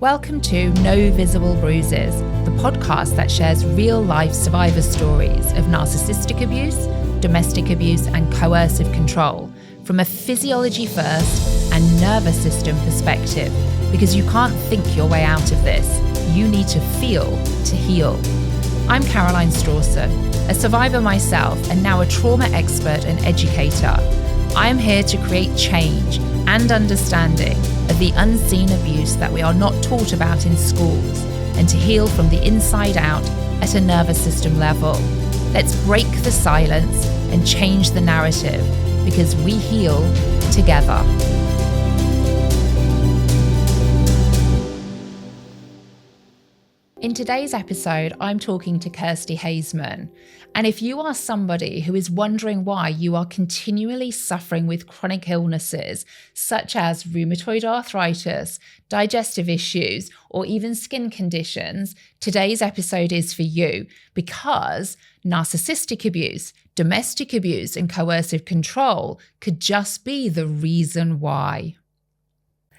Welcome to No Visible Bruises, the podcast that shares real-life survivor stories of narcissistic abuse, domestic abuse, and coercive control from a physiology first and nervous system perspective, because you can't think your way out of this. You need to feel to heal. I'm Caroline Strawson, a survivor myself and now a trauma expert and educator. I am here to create change and understanding of the unseen abuse that we are not taught about in schools, and to heal from the inside out at a nervous system level. Let's break the silence and change the narrative, because we heal together. In today's episode, I'm talking to Kirstie Haysman. And if you are somebody who is wondering why you are continually suffering with chronic illnesses, such as rheumatoid arthritis, digestive issues, or even skin conditions, today's episode is for you, because narcissistic abuse, domestic abuse, and coercive control could just be the reason why.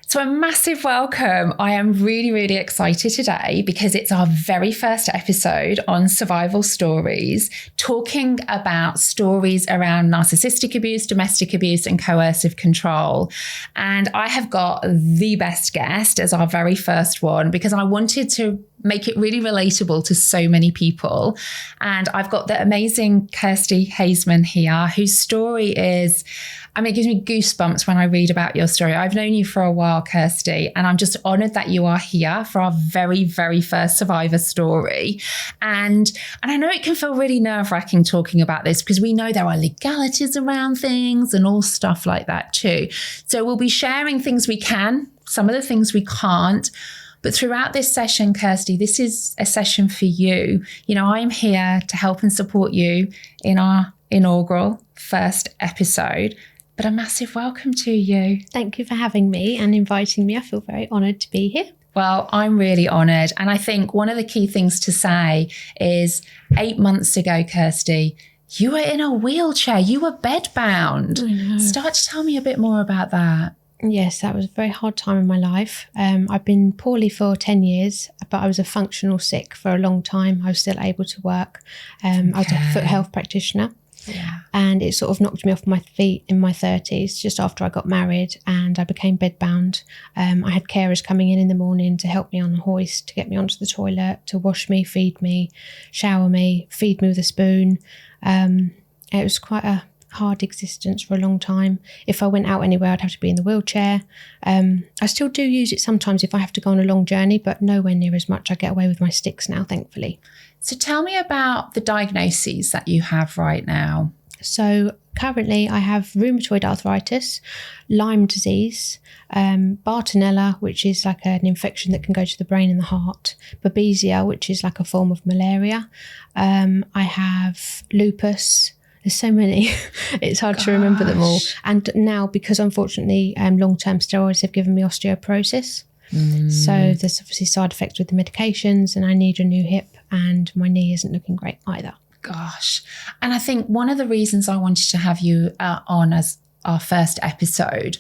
So a massive welcome. I am really excited today because it's our very first episode on survival stories, talking about stories around narcissistic abuse, domestic abuse, and coercive control. And I have got the best guest as our very first one because I wanted to make it really relatable to so many people. And I've got the amazing Kirstie Haysman here, whose story is, it gives me goosebumps when I read about your story. I've known you for a while, Kirstie, and I'm just honoured that you are here for our very first survivor story. And I know it can feel really nerve-wracking talking about this because we know there are legalities around things and all stuff like that too. So we'll be sharing things we can, some of the things we can't. But throughout this session, Kirstie, this is a session for you. You know, I'm here to help and support you in our inaugural first episode. But a massive welcome to you. Thank you for having me and inviting me. I feel very honoured to be here. Well, I'm really honoured. And I think one of the key things to say is 8 months ago, Kirstie, you were in a wheelchair. You were bedbound. Start to tell me a bit more about that. Yes, that was a very hard time in my life. I've been poorly for 10 years, but I was a functional sick for a long time. I was still able to work. I was a foot health practitioner. Yeah. And it sort of knocked me off my feet in my 30s, just after I got married, and I became bedbound. I had carers coming in the morning to help me on a hoist, to get me onto the toilet, to wash me, feed me, shower me, feed me with a spoon. It was quite a hard existence for a long time. If I went out anywhere, I'd have to be in the wheelchair. I still do use it sometimes if I have to go on a long journey, but nowhere near as much. I get away with my sticks now, thankfully. So tell me about the diagnoses that you have right now. So currently I have rheumatoid arthritis, Lyme disease, Bartonella, which is like an infection that can go to the brain and the heart, Babesia, which is like a form of malaria. I have lupus. There's so many, it's hard to remember them all. And now, because unfortunately long-term steroids have given me osteoporosis. So there's obviously side effects with the medications, and I need a new hip, and my knee isn't looking great either. Gosh. And I think one of the reasons I wanted to have you on as our first episode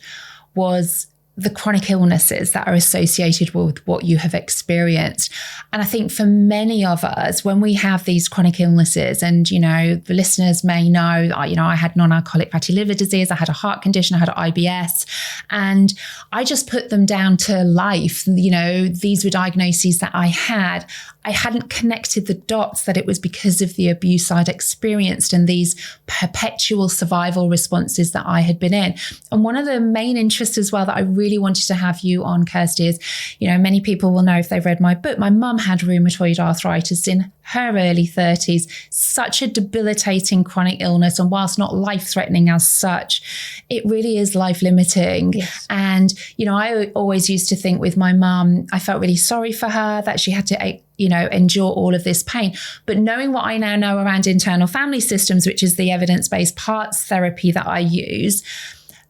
was the chronic illnesses that are associated with what you have experienced. And I think for many of us, when we have these chronic illnesses, and, you know, the listeners may know, I had non-alcoholic fatty liver disease, I had a heart condition, I had IBS, and I just put them down to life. You know, these were diagnoses that I had. I hadn't connected the dots that it was because of the abuse I'd experienced and these perpetual survival responses that I had been in. And one of the main interests as well that I really wanted to have you on, Kirstie, is, you know, many people will know if they've read my book, my mum had rheumatoid arthritis in her early 30s, such a debilitating chronic illness. And whilst not life-threatening as such, it really is life-limiting. Yes. And, you know, I always used to think with my mum, I felt really sorry for her that she had to, you know, endure all of this pain. But knowing what I now know around internal family systems, which is the evidence-based parts therapy that I use,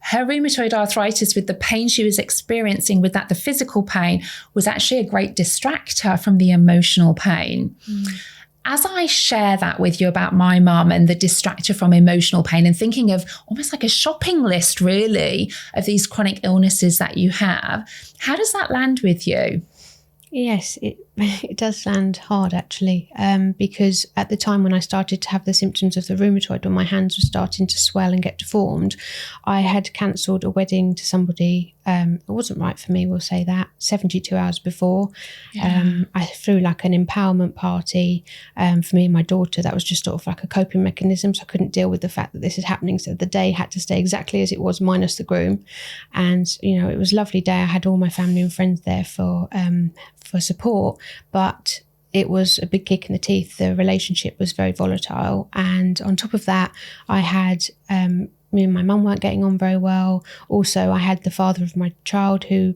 her rheumatoid arthritis, with the pain she was experiencing with that, the physical pain, was actually a great distractor from the emotional pain. As I share that with you about my mum and the distractor from emotional pain, and thinking of almost like a shopping list, really, of these chronic illnesses that you have, how does that land with you? Yes, it does sound hard actually, because at the time when I started to have the symptoms of the rheumatoid, when my hands were starting to swell and get deformed, I had cancelled a wedding to somebody. It wasn't right for me, we'll say that, 72 hours before. Yeah. I threw like an empowerment party for me and my daughter. That was just sort of like a coping mechanism, so I couldn't deal with the fact that this is happening. So the day had to stay exactly as it was, minus the groom. And, you know, it was a lovely day. I had all my family and friends there for support, but it was a big kick in the teeth. The relationship was very volatile, and on top of that, I had me and my mum weren't getting on very well. Also, I had the father of my child who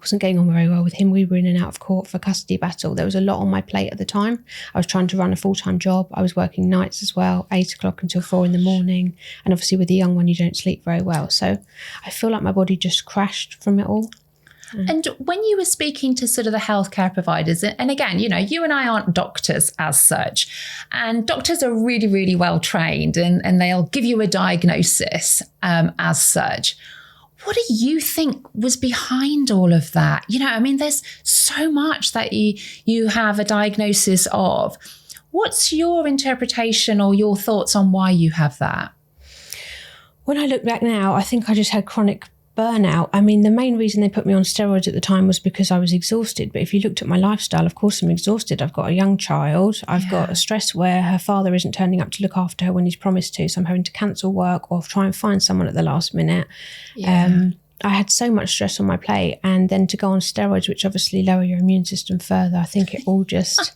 wasn't getting on very well with him. We were in and out of court for custody battle. There was a lot on my plate at the time. I was trying to run a full-time job. I was working nights as well, 8 o'clock until 4 in the morning. And obviously with a young one, you don't sleep very well. So I feel like my body just crashed from it all. And when you were speaking to sort of the healthcare providers, and again, you know, you and I aren't doctors as such, and doctors are really, really well trained, and they'll give you a diagnosis as such. What do you think was behind all of that? You know, I mean, there's so much that you have a diagnosis of. What's your interpretation or your thoughts on why you have that? When I look back now, I think I just had chronic burnout. I mean, the main reason they put me on steroids at the time was because I was exhausted. But if you looked at my lifestyle, of course I'm exhausted. I've got a young child. I've got a stress where her father isn't turning up to look after her when he's promised to. So I'm having to cancel work or try and find someone at the last minute. I had so much stress on my plate, and then to go on steroids, which obviously lower your immune system further, I think it all just...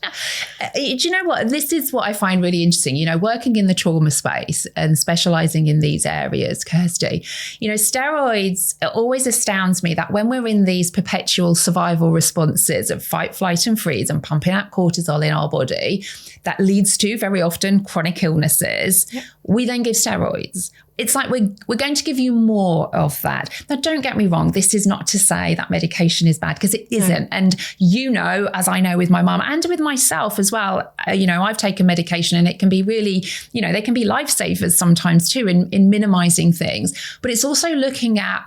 Do you know what? This is what I find really interesting, you know, working in the trauma space and specialising in these areas, Kirsty. You know, steroids, it always astounds me that when we're in these perpetual survival responses of fight, flight and freeze and pumping out cortisol in our body, that leads to very often chronic illnesses, we then give steroids. It's like we're going to give you more of that. Now, don't get me wrong. This is not to say that medication is bad, because it isn't. No. And you know, as I know with my mum and with myself as well, you know, I've taken medication and it can be really, you know, they can be lifesavers sometimes too in minimizing things. But it's also looking at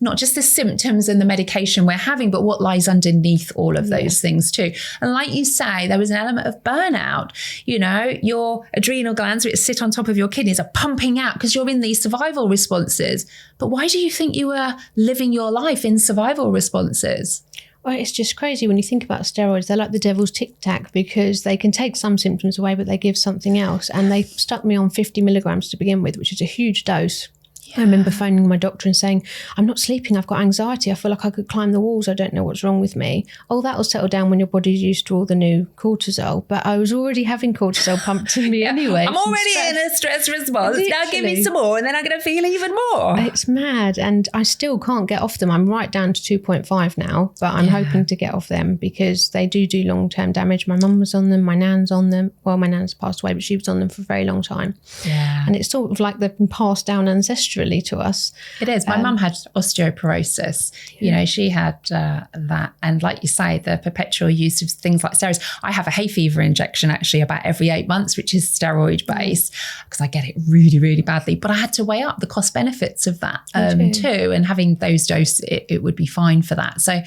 not just the symptoms and the medication we're having, but what lies underneath all of those things too. And like you say, there was an element of burnout. You know, your adrenal glands, which sit on top of your kidneys, are pumping out because you're in these survival responses. But why do you think you were living your life in survival responses? Well, it's just crazy when you think about steroids. They're like the devil's tic-tac, because they can take some symptoms away, but they give something else. And they stuck me on 50 milligrams to begin with, which is a huge dose. I remember phoning my doctor and saying, I'm not sleeping, I've got anxiety, I feel like I could climb the walls, I don't know what's wrong with me. Oh, that'll settle down when your body's used to all the new cortisol. But I was already having cortisol pumped in me anyway. I'm already in a stress response. Literally. Now give me some more and then I'm going to feel even more. It's mad. And I still can't get off them. I'm right down to 2.5 now, but I'm hoping to get off them because they do long-term damage. My mum was on them, my nan's on them. Well, my nan's passed away, but she was on them for a very long time. Yeah. And it's sort of like they've been passed down ancestrally to us. It is. My mum had osteoporosis. You know, she had that. And like you say, the perpetual use of things like steroids. I have a hay fever injection actually about every 8 months, which is steroid based, because I get it really, really badly. But I had to weigh up the cost benefits of that too. And having those doses, it would be fine for that. So,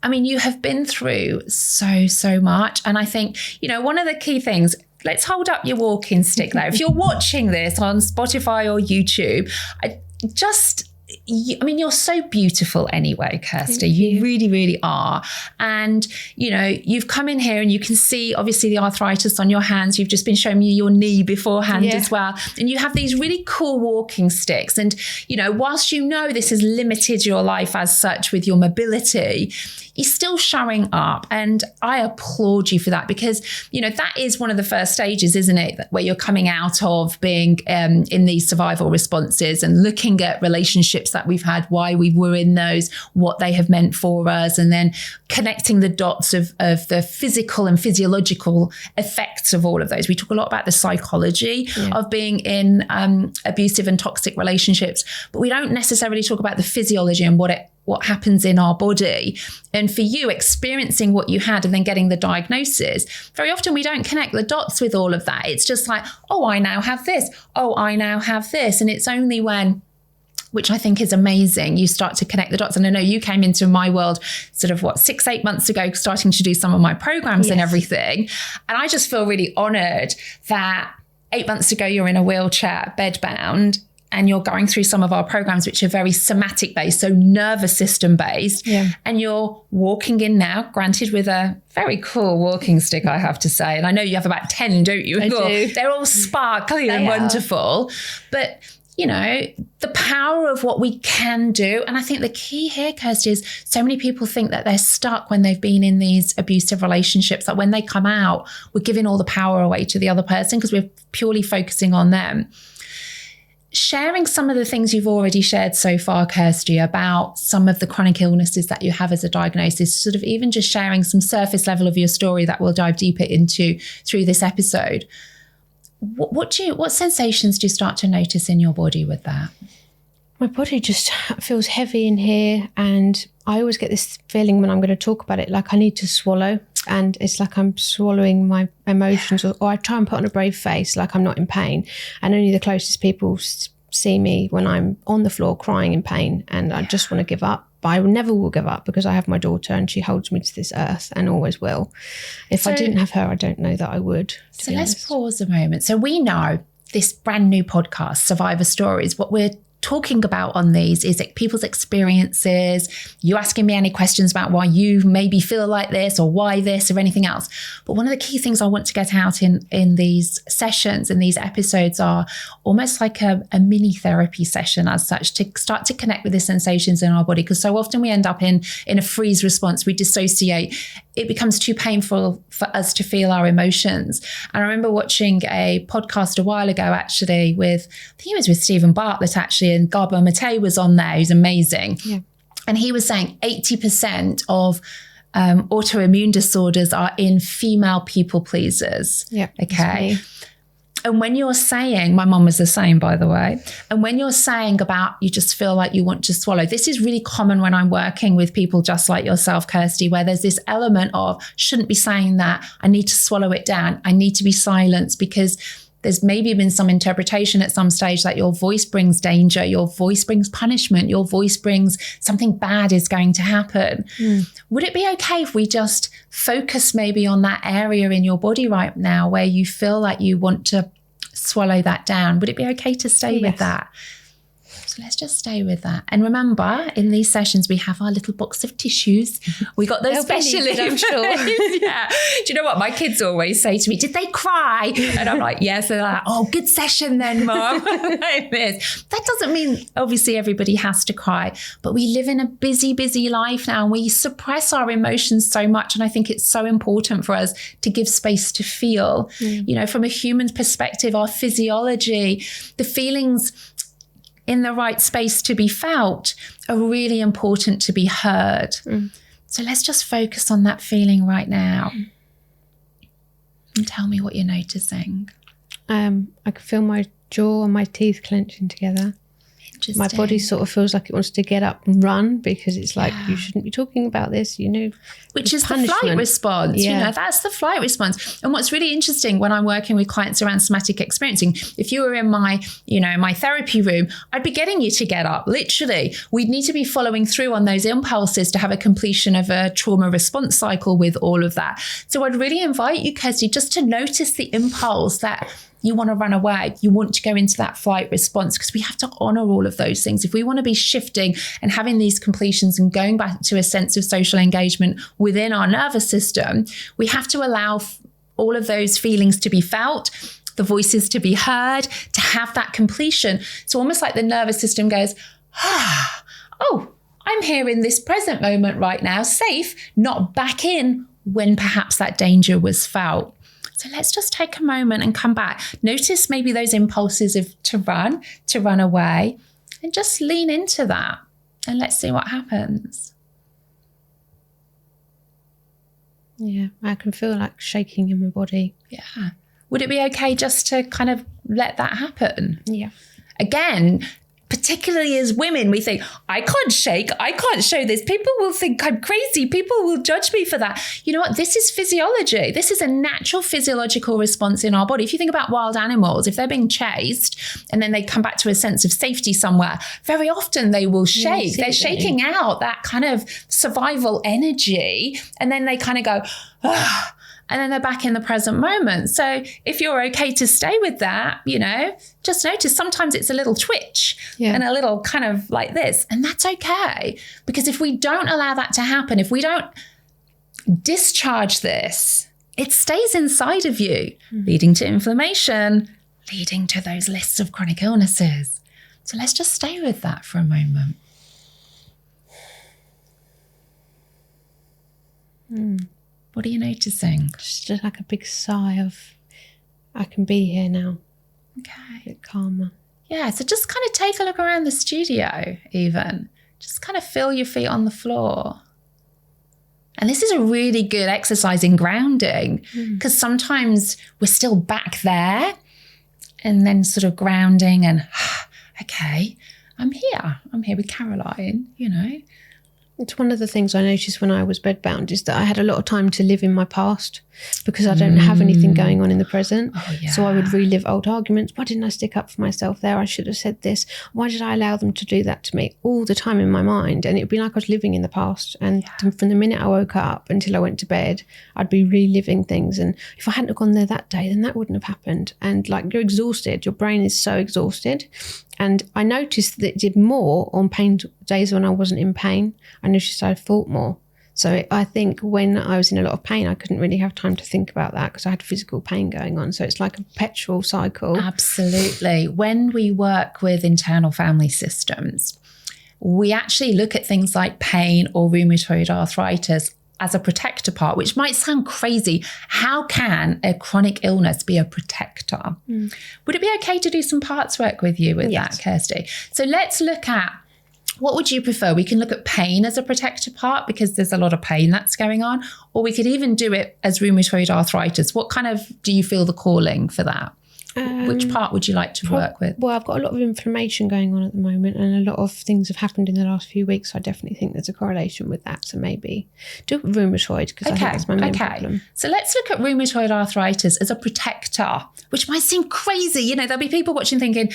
I mean, you have been through so much. And I think, you know, one of the key things, let's hold up your walking stick there. If you're watching this on Spotify or YouTube, I mean, you're so beautiful anyway, Kirsty. You really, really are. And, you know, you've come in here and you can see, obviously, the arthritis on your hands. You've just been showing me your knee beforehand as well. And you have these really cool walking sticks. And, you know, whilst you know this has limited your life as such with your mobility, you're still showing up. And I applaud you for that, because, you know, that is one of the first stages, isn't it? Where you're coming out of being in these survival responses and looking at relationships that we've had, why we were in those, what they have meant for us, and then connecting the dots of the physical and physiological effects of all of those. We talk a lot about the psychology of being in abusive and toxic relationships, but we don't necessarily talk about the physiology and what happens in our body. And for you, experiencing what you had and then getting the diagnosis, very often we don't connect the dots with all of that. It's just like, oh, I now have this. Oh, I now have this. And it's only when which I think is amazing. You start to connect the dots. And I know you came into my world sort of 6-8 months ago, starting to do some of my programs and everything. And I just feel really honored that 8 months ago, you're in a wheelchair, bedbound, and you're going through some of our programs, which are very somatic based, so nervous system based. Yeah. And you're walking in now, granted with a very cool walking stick, I have to say. And I know you have about 10, don't you? I do. They're all sparkly and wonderful. But you know, the power of what we can do. And I think the key here, Kirsty, is so many people think that they're stuck when they've been in these abusive relationships, that when they come out, we're giving all the power away to the other person because we're purely focusing on them. Sharing some of the things you've already shared so far, Kirsty, about some of the chronic illnesses that you have as a diagnosis, sort of even just sharing some surface level of your story that we'll dive deeper into through this episode. What sensations do you start to notice in your body with that? My body just feels heavy in here, and I always get this feeling when I'm going to talk about it, like I need to swallow, and it's like I'm swallowing my emotions, or I try and put on a brave face like I'm not in pain, and only the closest people see me when I'm on the floor crying in pain, and I just want to give up. But I never will give up because I have my daughter and she holds me to this earth and always will. If I didn't have her, I don't know that I would. So let's pause a moment. So we know this brand new podcast, Survivor Stories, what we're talking about on these is people's experiences, you asking me any questions about why you maybe feel like this or why this or anything else. But one of the key things I want to get out in these sessions and these episodes are almost like a mini therapy session as such, to start to connect with the sensations in our body, because so often we end up in a freeze response, we dissociate. It becomes too painful for us to feel our emotions. And I remember watching a podcast a while ago, actually, I think it was with Stephen Bartlett, actually, and Gabor Mate was on there, who's amazing. Yeah. And he was saying 80% of autoimmune disorders are in female people pleasers. Yeah. Okay. And when you're saying, my mum was the same, by the way, and when you're saying about you just feel like you want to swallow, this is really common when I'm working with people just like yourself, Kirsty, where there's this element of shouldn't be saying that. I need to swallow it down. I need to be silenced because there's maybe been some interpretation at some stage that your voice brings danger, your voice brings punishment, your voice brings something bad is going to happen. Would it be okay if we just focus maybe on that area in your body right now where you feel like you want to swallow that down? Would it be okay to stay with that? So let's just stay with that. And remember, in these sessions, we have our little box of tissues. We got those specially, I'm sure. Yeah. Do you know what? My kids always say to me, did they cry? And I'm like, yes. And they're like, oh, good session then, Mom. Like this. That doesn't mean, obviously, everybody has to cry. But we live in a busy, busy life now. And we suppress our emotions so much. And I think it's so important for us to give space to feel. You know, from a human perspective, our physiology, the feelings in the right space to be felt are really important to be heard. So let's just focus on that feeling right now. And tell me what you're noticing. I can feel my jaw and my teeth clenching together. My body sort of feels like it wants to get up and run because it's like, you shouldn't be talking about this, you know. Which is the flight response. You know, that's the flight response. And what's really interesting when I'm working with clients around somatic experiencing, if you were in my, you know, my therapy room, I'd be getting you to get up, literally. We'd need to be following through on those impulses to have a completion of a trauma response cycle with all of that. So I'd really invite you, Kirsty, just to notice the impulse that you want to run away, you want to go into that flight response, because we have to honor all of those things. If we want to be shifting and having these completions and going back to a sense of social engagement within our nervous system, we have to allow all of those feelings to be felt, the voices to be heard, to have that completion. So almost like the nervous system goes, oh, I'm here in this present moment right now, safe, not back in when perhaps that danger was felt. So let's just take a moment and come back. Notice maybe those impulses of to run away, and just lean into that. And let's see what happens. Yeah, I can feel like shaking in my body. Yeah. Would it be okay just to kind of let that happen? Yeah. Again, particularly as women, we think, I can't shake, I can't show this. People will think I'm crazy. People will judge me for that. You know what? This is physiology. This is a natural physiological response in our body. If you think about wild animals, if they're being chased and then they come back to a sense of safety somewhere, very often they will shake. They're shaking out that kind of survival energy, and then they kind of go, ah, and then they're back in the present moment. So if you're okay to stay with that, you know, just notice sometimes it's a little twitch and a little kind of like this. And that's okay. Because if we don't allow that to happen, if we don't discharge this, it stays inside of you, leading to inflammation, leading to those lists of chronic illnesses. So let's just stay with that for a moment. What are you noticing? Just like a big sigh of, I can be here now. Okay. A bit calmer. Yeah, so just kind of take a look around the studio even. Just kind of feel your feet on the floor. And this is a really good exercise in grounding, because sometimes we're still back there, and then sort of grounding and, okay, I'm here with Caroline, you know. It's one of the things I noticed when I was bedbound is that I had a lot of time to live in my past because I don't have anything going on in the present. Oh, yeah. So I would relive old arguments. Why didn't I stick up for myself there? I should have said this. Why did I allow them to do that to me all the time in my mind? And it would be like I was living in the past. And from the minute I woke up until I went to bed, I'd be reliving things. And if I hadn't have gone there that day, then that wouldn't have happened. And like, you're exhausted. Your brain is so exhausted. And I noticed that it did more on pain days when I wasn't in pain. I noticed I thought more. So I think when I was in a lot of pain, I couldn't really have time to think about that because I had physical pain going on. So it's like a perpetual cycle. Absolutely. When we work with internal family systems, we actually look at things like pain or rheumatoid arthritis as a protector part, which might sound crazy. How can a chronic illness be a protector? Would it be okay to do some parts work with you with that, Kirsty? So let's look at, what would you prefer? We can look at pain as a protector part because there's a lot of pain that's going on, or we could even do it as rheumatoid arthritis. What kind of, do you feel the calling for that? Which part would you like to work with? Well, I've got a lot of inflammation going on at the moment, and a lot of things have happened in the last few weeks. So I definitely think there's a correlation with that. So maybe do rheumatoid, because I think that's my main problem. So let's look at rheumatoid arthritis as a protector, which might seem crazy. You know, there'll be people watching thinking,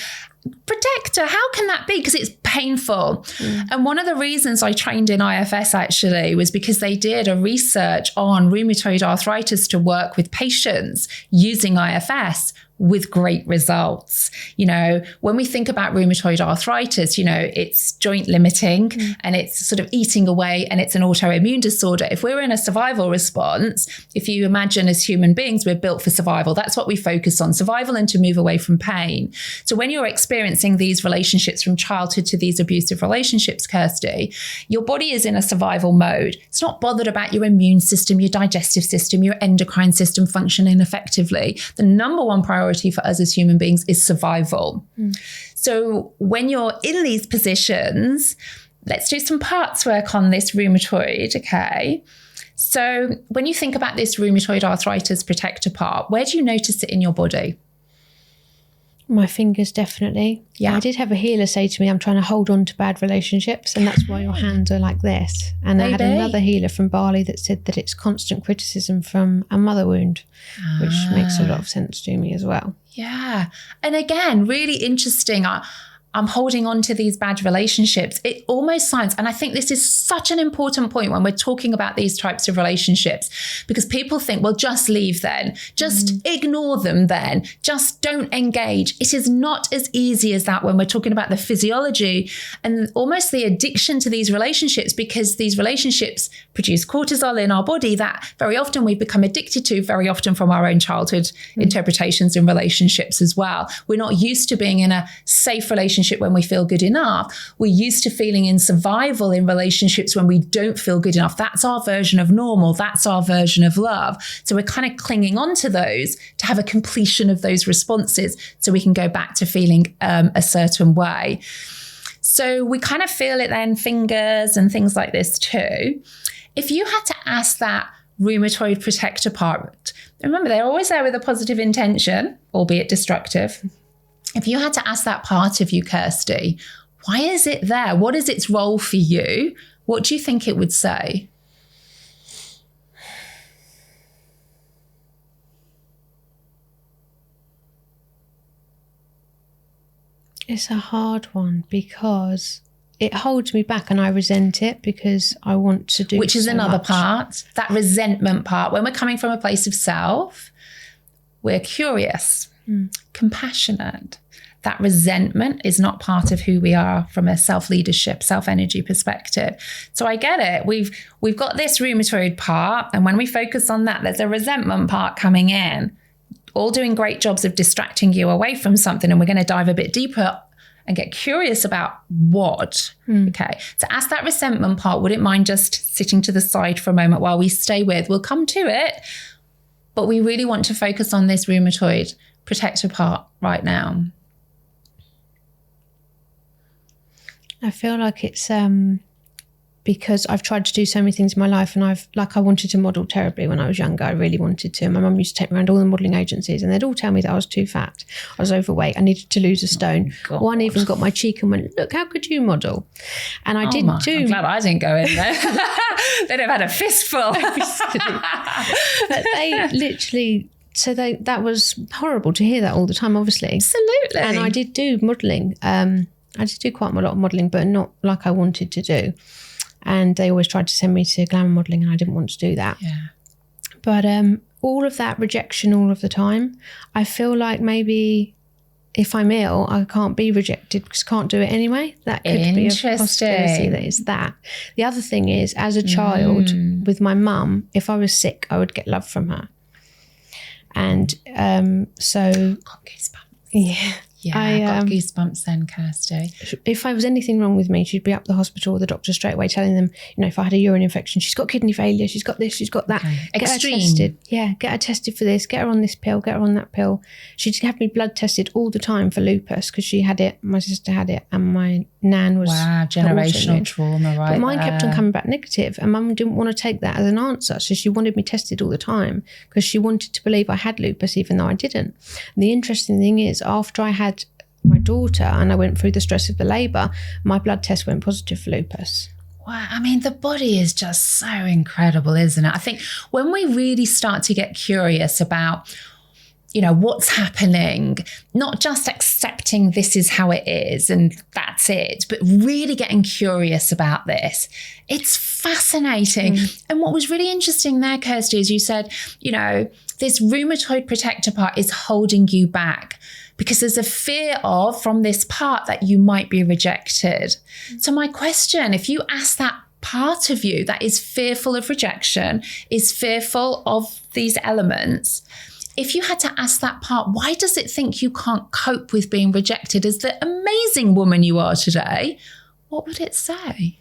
protector, how can that be? Because it's painful. And one of the reasons I trained in IFS actually was because they did a research on rheumatoid arthritis to work with patients using IFS with great results. You know, when we think about rheumatoid arthritis, you know, it's joint limiting and it's sort of eating away, and it's an autoimmune disorder. If we're in a survival response, if you imagine as human beings, we're built for survival. That's what we focus on, survival and to move away from pain. So when you're experiencing these relationships from childhood to these abusive relationships, Kirsty, your body is in a survival mode. It's not bothered about your immune system, your digestive system, your endocrine system functioning effectively. The number one priority for us as human beings is survival. So when you're in these positions, let's do some parts work on this rheumatoid, okay? So when you think about this rheumatoid arthritis protector part, where do you notice it in your body? My fingers, definitely. Yeah. I did have a healer say to me, I'm trying to hold on to bad relationships, and that's why your hands are like this. And I had another healer from Bali that said that it's constant criticism from a mother wound, which makes a lot of sense to me as well. Yeah. And again, really interesting. I'm holding on to these bad relationships. It almost sounds, and I think this is such an important point when we're talking about these types of relationships, because people think, well, just leave then, just ignore them then, just don't engage. It is not as easy as that when we're talking about the physiology and almost the addiction to these relationships, because these relationships produce cortisol in our body that very often we've become addicted to, very often from our own childhood interpretations in relationships as well. We're not used to being in a safe relationship when we feel good enough. We're used to feeling in survival in relationships when we don't feel good enough. That's our version of normal. That's our version of love. So we're kind of clinging on to those to have a completion of those responses so we can go back to feeling a certain way. So we kind of feel it then, fingers and things like this too. If you had to ask that rheumatoid protector part, remember they're always there with a positive intention, albeit destructive. If you had to ask that part of you, Kirsty, Why is it there? What is its role for you? What do you think it would say? It's a hard one because it holds me back and I resent it because I want to do Which is so another much. part, that resentment part. When we're coming from a place of self, we're curious, compassionate. That resentment is not part of who we are from a self-leadership, self-energy perspective. So I get it. We've got this rheumatoid part, and when we focus on that, there's a resentment part coming in, all doing great jobs of distracting you away from something. And we're going to dive a bit deeper and get curious about what. Okay. So ask that resentment part, wouldn't mind just sitting to the side for a moment while we stay with, we'll come to it, but we really want to focus on this rheumatoid protector part right now. I feel like it's because I've tried to do so many things in my life, and I wanted to model terribly when I was younger. I really wanted to. My mum used to take me around all the modelling agencies, and they'd all tell me that I was too fat. I was overweight. I needed to lose a stone. One even got my cheek and went, "Look, how could you model?" And I did do. I'm glad I didn't go in there. They'd have had a fistful. But they literally. So that was horrible to hear that all the time, obviously. Absolutely. And I did do modelling. I did do quite a lot of modelling, but not like I wanted to do. And they always tried to send me to glamour modelling, and I didn't want to do that. Yeah. But all of that rejection all of the time, I feel like maybe if I'm ill, I can't be rejected because I can't do it anyway. That could be a possibility that is that. The other thing is, as a child with my mum, if I was sick, I would get love from her. And so... Got goosebumps. Yeah. Yeah, I got goosebumps then, Kirsty. If I was anything wrong with me, she'd be up the hospital or the doctor straight away telling them, if I had a urine infection, she's got kidney failure, she's got this, she's got that. Okay. Get Extreme. her tested. Yeah, get her tested for this, get her on this pill, get her on that pill. She'd have me blood tested all the time for lupus because she had it, my sister had it, and my nan was... Wow, generational trauma, right? But mine kept on coming back negative, and mum didn't want to take that as an answer. So she wanted me tested all the time because she wanted to believe I had lupus even though I didn't. And the interesting thing is, after I had my daughter and I went through the stress of the labour, my blood test went positive for lupus. Wow, I mean, the body is just so incredible, isn't it? I think when we really start to get curious about, what's happening, not just accepting this is how it is and that's it, but really getting curious about this, it's fascinating. And what was really interesting there, Kirsty, is you said, this rheumatoid protector part is holding you back because there's a fear from this part that you might be rejected. So my question, if you ask that part of you that is fearful of rejection, is fearful of these elements, if you had to ask that part, why does it think you can't cope with being rejected as the amazing woman you are today? What would it say?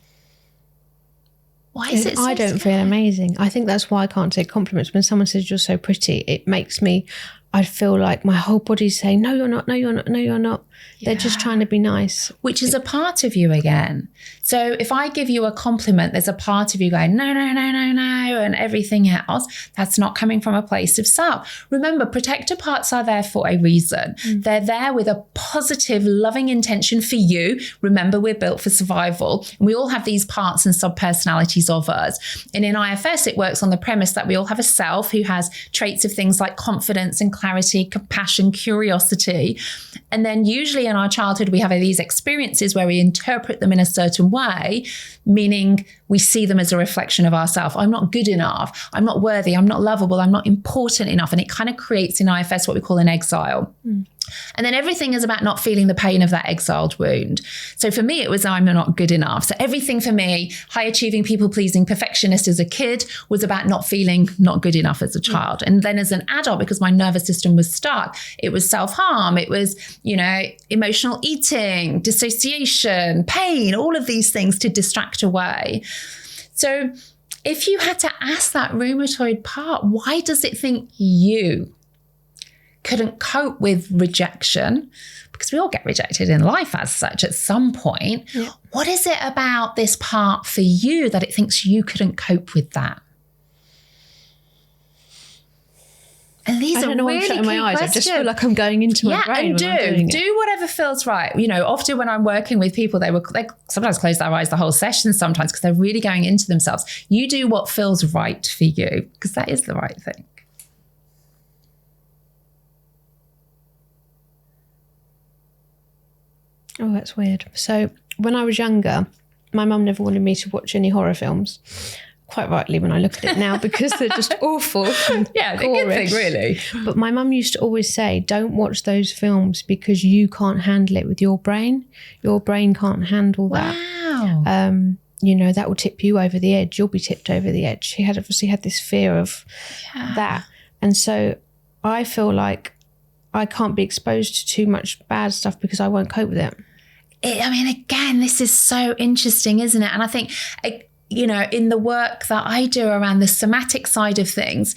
Why is it so I don't feel amazing. I think that's why I can't take compliments. When someone says you're so pretty, it makes me... I feel like my whole body's saying, no, you're not, no, you're not, no, you're not. They're just trying to be nice. Which is a part of you again. So if I give you a compliment, there's a part of you going, no, no, no, no, no, and everything else. That's not coming from a place of self. Remember, protector parts are there for a reason. They're there with a positive, loving intention for you. Remember, we're built for survival. And we all have these parts and sub-personalities of us. And in IFS, it works on the premise that we all have a self who has traits of things like confidence and clarity, compassion, curiosity. And then usually in our childhood, we have these experiences where we interpret them in a certain way, meaning we see them as a reflection of ourselves. I'm not good enough. I'm not worthy. I'm not lovable. I'm not important enough. And it kind of creates in IFS what we call an exile. And then everything is about not feeling the pain of that exiled wound. So for me, it was I'm not good enough. So everything for me, high achieving, people pleasing, perfectionist as a kid was about not feeling not good enough as a child. And then as an adult, because my nervous system was stuck, it was self-harm. It was, emotional eating, dissociation, pain, all of these things to distract away. So if you had to ask that rheumatoid part, why does it think you couldn't cope with rejection? Because we all get rejected in life as such at some point. Yeah. What is it about this part for you that it thinks you couldn't cope with that? And these a don't know why really I'm shutting my eyes. question. I just feel like I'm going into my brain. And do whatever feels right. You know, often when I'm working with people, they sometimes close their eyes the whole session sometimes because they're really going into themselves. You do what feels right for you because that is the right thing. Oh, that's weird. So when I was younger, my mum never wanted me to watch any horror films. Quite rightly when I look at it now, because they're just awful. Yeah, they're a good thing, really. But my mum used to always say, don't watch those films because you can't handle it with your brain. Your brain can't handle that. Wow. You know, that will tip you over the edge. You'll be tipped over the edge. She had obviously had this fear of that. And so I feel like I can't be exposed to too much bad stuff because I won't cope with it. I mean, again, this is so interesting, isn't it? And I think, you know, in the work that I do around the somatic side of things,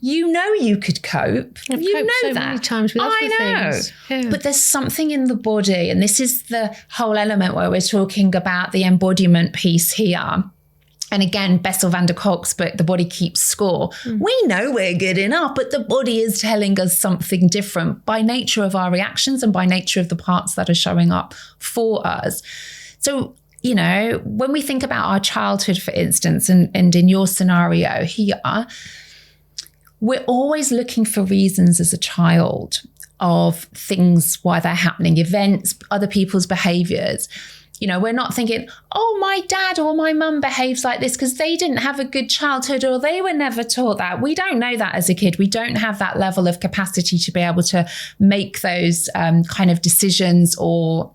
you know you could cope. I've you coped know so that. many times with other things. Yeah. But there's something in the body, and this is the whole element where we're talking about the embodiment piece here. And again, Bessel van der Kolk's book, The Body Keeps Score. We know we're good enough, but the body is telling us something different by nature of our reactions and by nature of the parts that are showing up for us. So, you know, when we think about our childhood, for instance, and in your scenario here, we're always looking for reasons as a child of things, why they're happening, events, other people's behaviors. You know, we're not thinking, oh, my dad or my mum behaves like this because they didn't have a good childhood or they were never taught that. We don't know that as a kid. We don't have that level of capacity to be able to make those kind of decisions or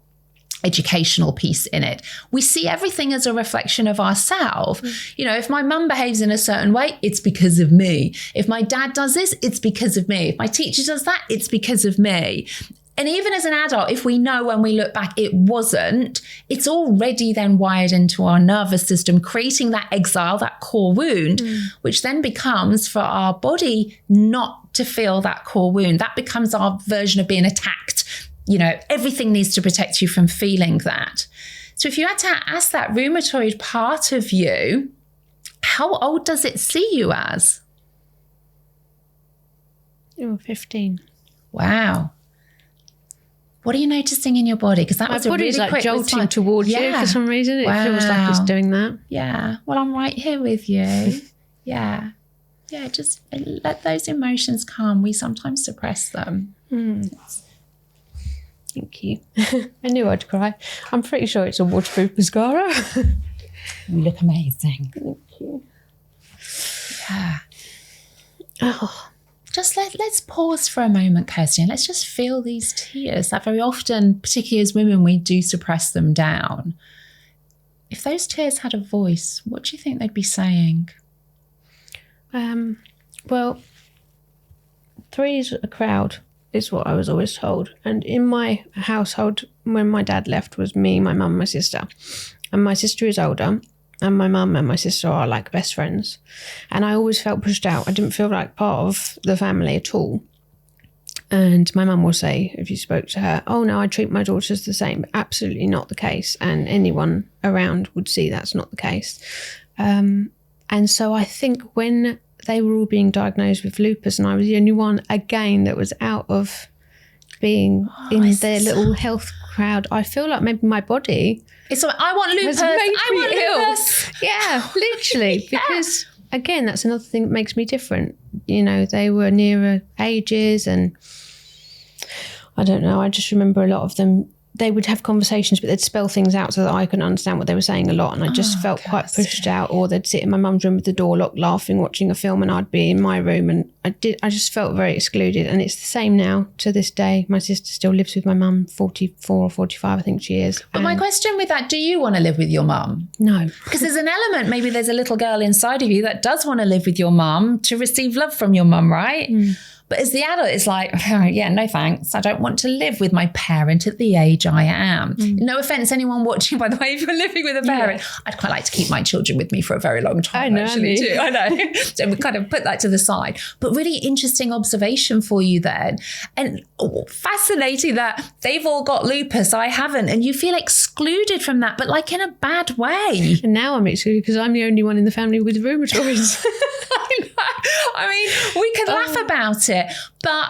educational piece in it. We see everything as a reflection of ourselves. You know, if my mum behaves in a certain way, it's because of me. If my dad does this, it's because of me. If my teacher does that, it's because of me. And even as an adult, if we know when we look back it wasn't, it's already then wired into our nervous system, creating that exile, that core wound, which then becomes for our body not to feel that core wound. That becomes our version of being attacked. You know, everything needs to protect you from feeling that. So if you had to ask that rheumatoid part of you, how old does it see you as? Oh, 15. Wow. What are you noticing in your body? Because that was a really quick response. My body's like jolting towards you for some reason. It feels like it's doing that. Yeah. Well, I'm right here with you. Yeah. Yeah, just let those emotions come. We sometimes suppress them. Thank you. I knew I'd cry. I'm pretty sure it's a waterproof mascara. You look amazing. Thank you. Yeah. Oh. Just let's pause for a moment, Kirsty, and let's just feel these tears that very often, particularly as women, we do suppress them down. If those tears had a voice, what do you think they'd be saying? Well, three's a crowd is what I was always told. And in my household, when my dad left, was me, my mum, my sister. And my sister is older. And my mum and my sister are like best friends. And I always felt pushed out. I didn't feel like part of the family at all. And my mum will say, if you spoke to her, oh no, I treat my daughters the same. Absolutely not the case. And anyone around would see that's not the case. And so I think when they were all being diagnosed with lupus and I was the only one, again, that was out of being in their little health crowd, I feel like maybe my body... It's like, I want lupus. I want lupus. Yeah, literally. Because, again, that's another thing that makes me different. You know, they were nearer ages and I don't know. I just remember a lot of them, they would have conversations, but they'd spell things out so that I couldn't understand what they were saying a lot. And I just felt quite pushed out. Or they'd sit in my mum's room with the door locked, laughing, watching a film, and I'd be in my room. And I just felt very excluded. And it's the same now to this day. My sister still lives with my mum, 44 or 45, I think she is. But my question with that, do you want to live with your mum? No. Because there's an element, maybe there's a little girl inside of you that does want to live with your mum to receive love from your mum, right? But as the adult, it's like, oh, yeah, no thanks. I don't want to live with my parent at the age I am. No offence, anyone watching, by the way, if you're living with a parent. Yeah. I'd quite like to keep my children with me for a very long time, actually, too. I know. So we kind of put that to the side. But really interesting observation for you then. And fascinating that they've all got lupus, I haven't. And you feel excluded from that, but like in a bad way. And now I'm excluded because I'm the only one in the family with rheumatoids. I mean, we can laugh about it, but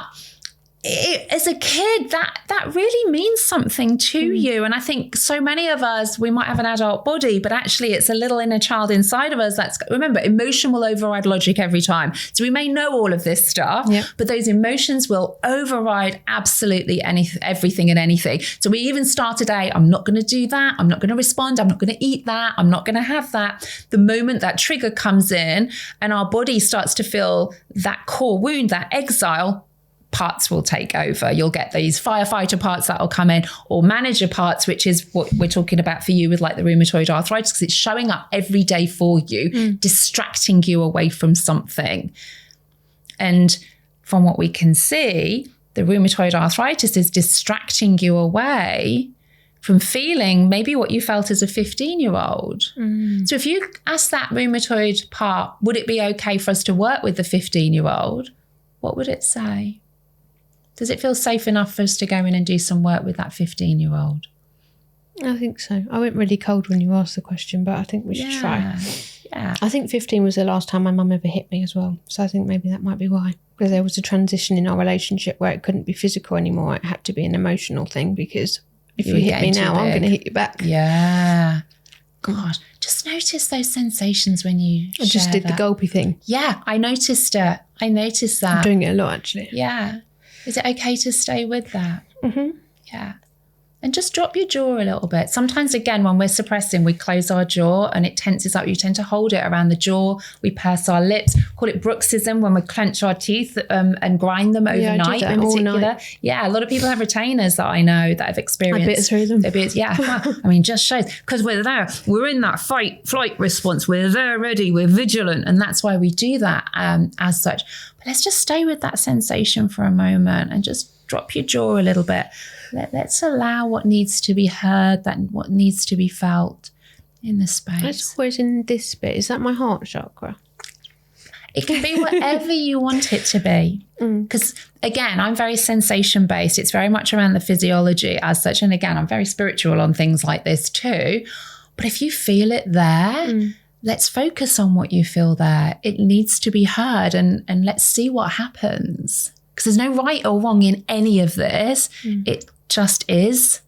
as a kid, that really means something to you. And I think so many of us, we might have an adult body, but actually it's a little inner child inside of us. Remember, emotion will override logic every time. So we may know all of this stuff, but those emotions will override absolutely everything and anything. So we even start today, I'm not going to do that. I'm not going to respond. I'm not going to eat that. I'm not going to have that. The moment that trigger comes in and our body starts to feel that core wound, that exile, parts will take over. You'll get these firefighter parts that will come in, or manager parts, which is what we're talking about for you with like the rheumatoid arthritis, because it's showing up every day for you, distracting you away from something. And from what we can see, the rheumatoid arthritis is distracting you away from feeling maybe what you felt as a 15-year-old. So if you ask that rheumatoid part, would it be okay for us to work with the 15-year-old? What would it say? Does it feel safe enough for us to go in and do some work with that 15-year-old? I think so. I went really cold when you asked the question, but I think we should try. Yeah. I think 15 was the last time my mum ever hit me as well. So I think maybe that might be why. Because there was a transition in our relationship where it couldn't be physical anymore. It had to be an emotional thing, because if you hit me now, I'm going to hit you back. Yeah. God, just notice those sensations when you I just did the gulpy thing. Yeah, I noticed it. I noticed that. I'm doing it a lot, actually. Yeah. Is it okay to stay with that? Mm-hmm. Yeah. And just drop your jaw a little bit. Sometimes, again, when we're suppressing, we close our jaw and it tenses up. You tend to hold it around the jaw. We purse our lips. Call it bruxism, when we clench our teeth and grind them overnight in particular. Night. Yeah, a lot of people have retainers that I know that have experienced. I bit through them. Yeah, I mean, just shows. Because we're there. We're in that fight-flight response. We're there ready. We're vigilant. And that's why we do that as such. But let's just stay with that sensation for a moment and just drop your jaw a little bit. Let's allow what needs to be heard, what needs to be felt in the space. It's always in this bit. Is that my heart chakra? It can be whatever you want it to be. Because, again, I'm very sensation-based. It's very much around the physiology as such. And, again, I'm very spiritual on things like this too. But if you feel it there, let's focus on what you feel there. It needs to be heard, and let's see what happens. Because there's no right or wrong in any of this. It just is.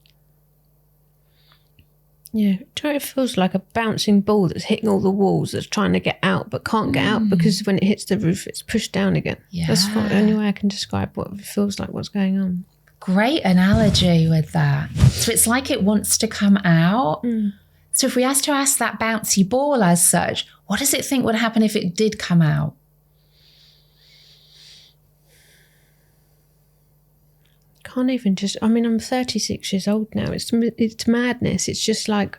Yeah, it feels like a bouncing ball that's hitting all the walls, that's trying to get out but can't get out, because when it hits the roof, it's pushed down again. Yeah. That's the only way I can describe what it feels like, what's going on. Great analogy with that. So it's like it wants to come out. So if we ask that bouncy ball as such, what does it think would happen if it did come out? Can't even I'm 36 years old now. It's madness. It's just like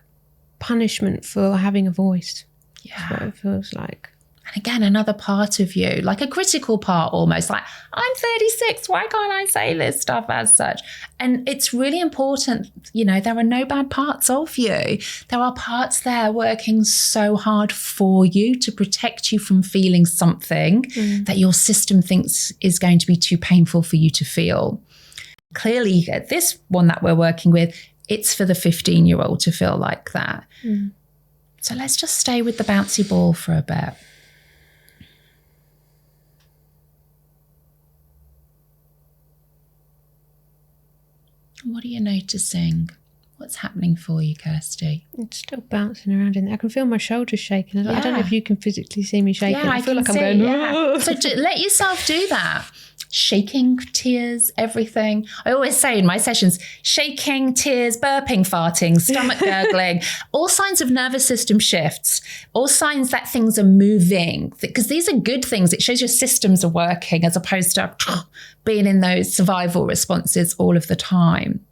punishment for having a voice. Yeah. That's what it feels like. And again, another part of you, like a critical part almost, like, I'm 36, why can't I say this stuff as such? And it's really important, there are no bad parts of you. There are parts there working so hard for you to protect you from feeling something that your system thinks is going to be too painful for you to feel. Clearly, this one that we're working with, it's for the 15-year-old to feel like that. So let's just stay with the bouncy ball for a bit. What are you noticing? What's happening for you, Kirsty? It's still bouncing around in there. I can feel my shoulders shaking. I don't know if you can physically see me shaking. Yeah, I feel like I'm going, yeah. So let yourself do that. Shaking, tears, everything. I always say in my sessions, shaking, tears, burping, farting, stomach gurgling, all signs of nervous system shifts, all signs that things are moving, because these are good things. It shows your systems are working as opposed to being in those survival responses all of the time.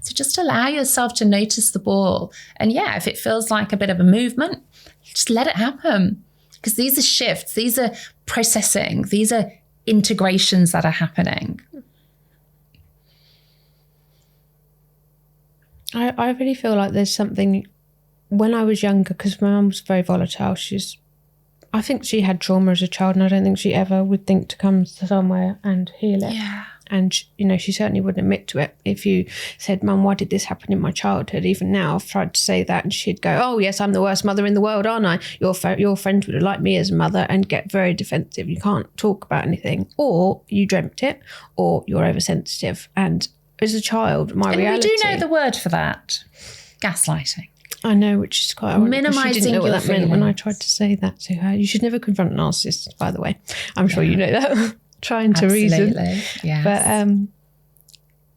So just allow yourself to notice the ball. And yeah, if it feels like a bit of a movement, just let it happen, because these are shifts, these are processing, these are integrations that are happening. I really feel like there's something, when I was younger, because my mum was very volatile, I think she had trauma as a child, and I don't think she ever would think to come somewhere and heal it. Yeah. And, you know, she certainly wouldn't admit to it. If you said, Mum, why did this happen in my childhood? Even now, I've tried to say that, and she'd go, oh, yes, I'm the worst mother in the world, aren't I? Your friends would have liked me as a mother, and get very defensive. You can't talk about anything. Or you dreamt it, or you're oversensitive. And as a child, my reality... we do know the word for that. Gaslighting. I know, which is quite ironic. Minimising she didn't know what that feelings. meant when I tried to say that to her. You should never confront narcissists, by the way. I'm sure you know that. Trying to reason. Yes. But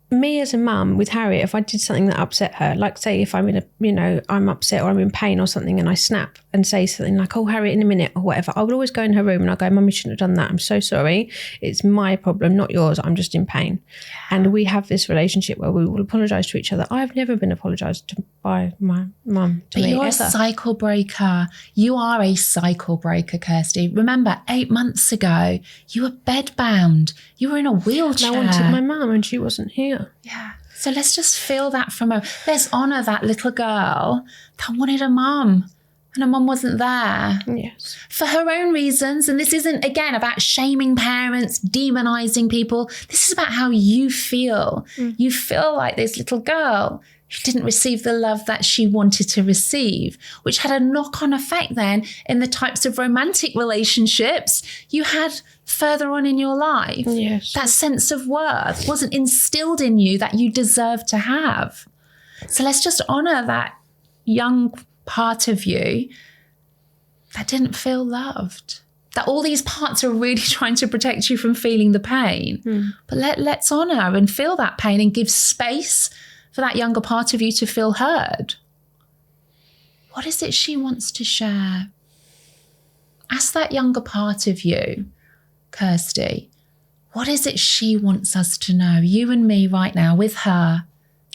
me as a mum with Harriet, if I did something that upset her, like say if I'm in a, you know, I'm upset or I'm in pain or something, and I snap and say something like, oh, Harriet, in a minute, or whatever, I would always go in her room and I'll go, Mum, you shouldn't have done that. I'm so sorry. It's my problem, not yours. I'm just in pain. Yeah. And we have this relationship where we will apologise to each other. I've never been apologised to by my mum to me. But you're ever. a cycle breaker. You are a cycle breaker, Kirsty. Remember, 8 months ago, you were bedbound. You were in a wheelchair. And I wanted my mum and she wasn't here. Yeah. So let's just feel that from her. Let's honour that little girl that wanted a mum and her mum wasn't there. Yes. For her own reasons. And this isn't, again, about shaming parents, demonising people. This is about how you feel. You feel like this little girl who didn't receive the love that she wanted to receive, which had a knock-on effect then in the types of romantic relationships you had further on in your life. Yes. That sense of worth wasn't instilled in you that you deserved to have. So let's just honour that young part of you that didn't feel loved. That all these parts are really trying to protect you from feeling the pain. But let's honour and feel that pain and give space for that younger part of you to feel heard. What is it she wants to share? Ask that younger part of you, Kirsty, what is it she wants us to know? You and me right now with her.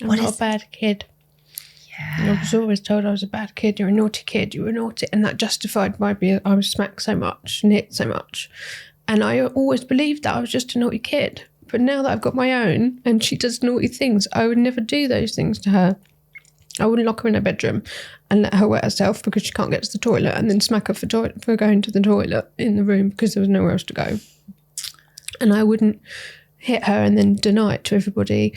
I'm not a bad kid. Yeah. I was always told I was a bad kid. You're a naughty kid. You were naughty. And that justified I was smacked so much and hit so much. And I always believed that I was just a naughty kid. But now that I've got my own and she does naughty things, I would never do those things to her. I wouldn't lock her in her bedroom and let her wet herself because she can't get to the toilet, and then smack her for going to the toilet in the room because there was nowhere else to go. And I wouldn't hit her and then deny it to everybody,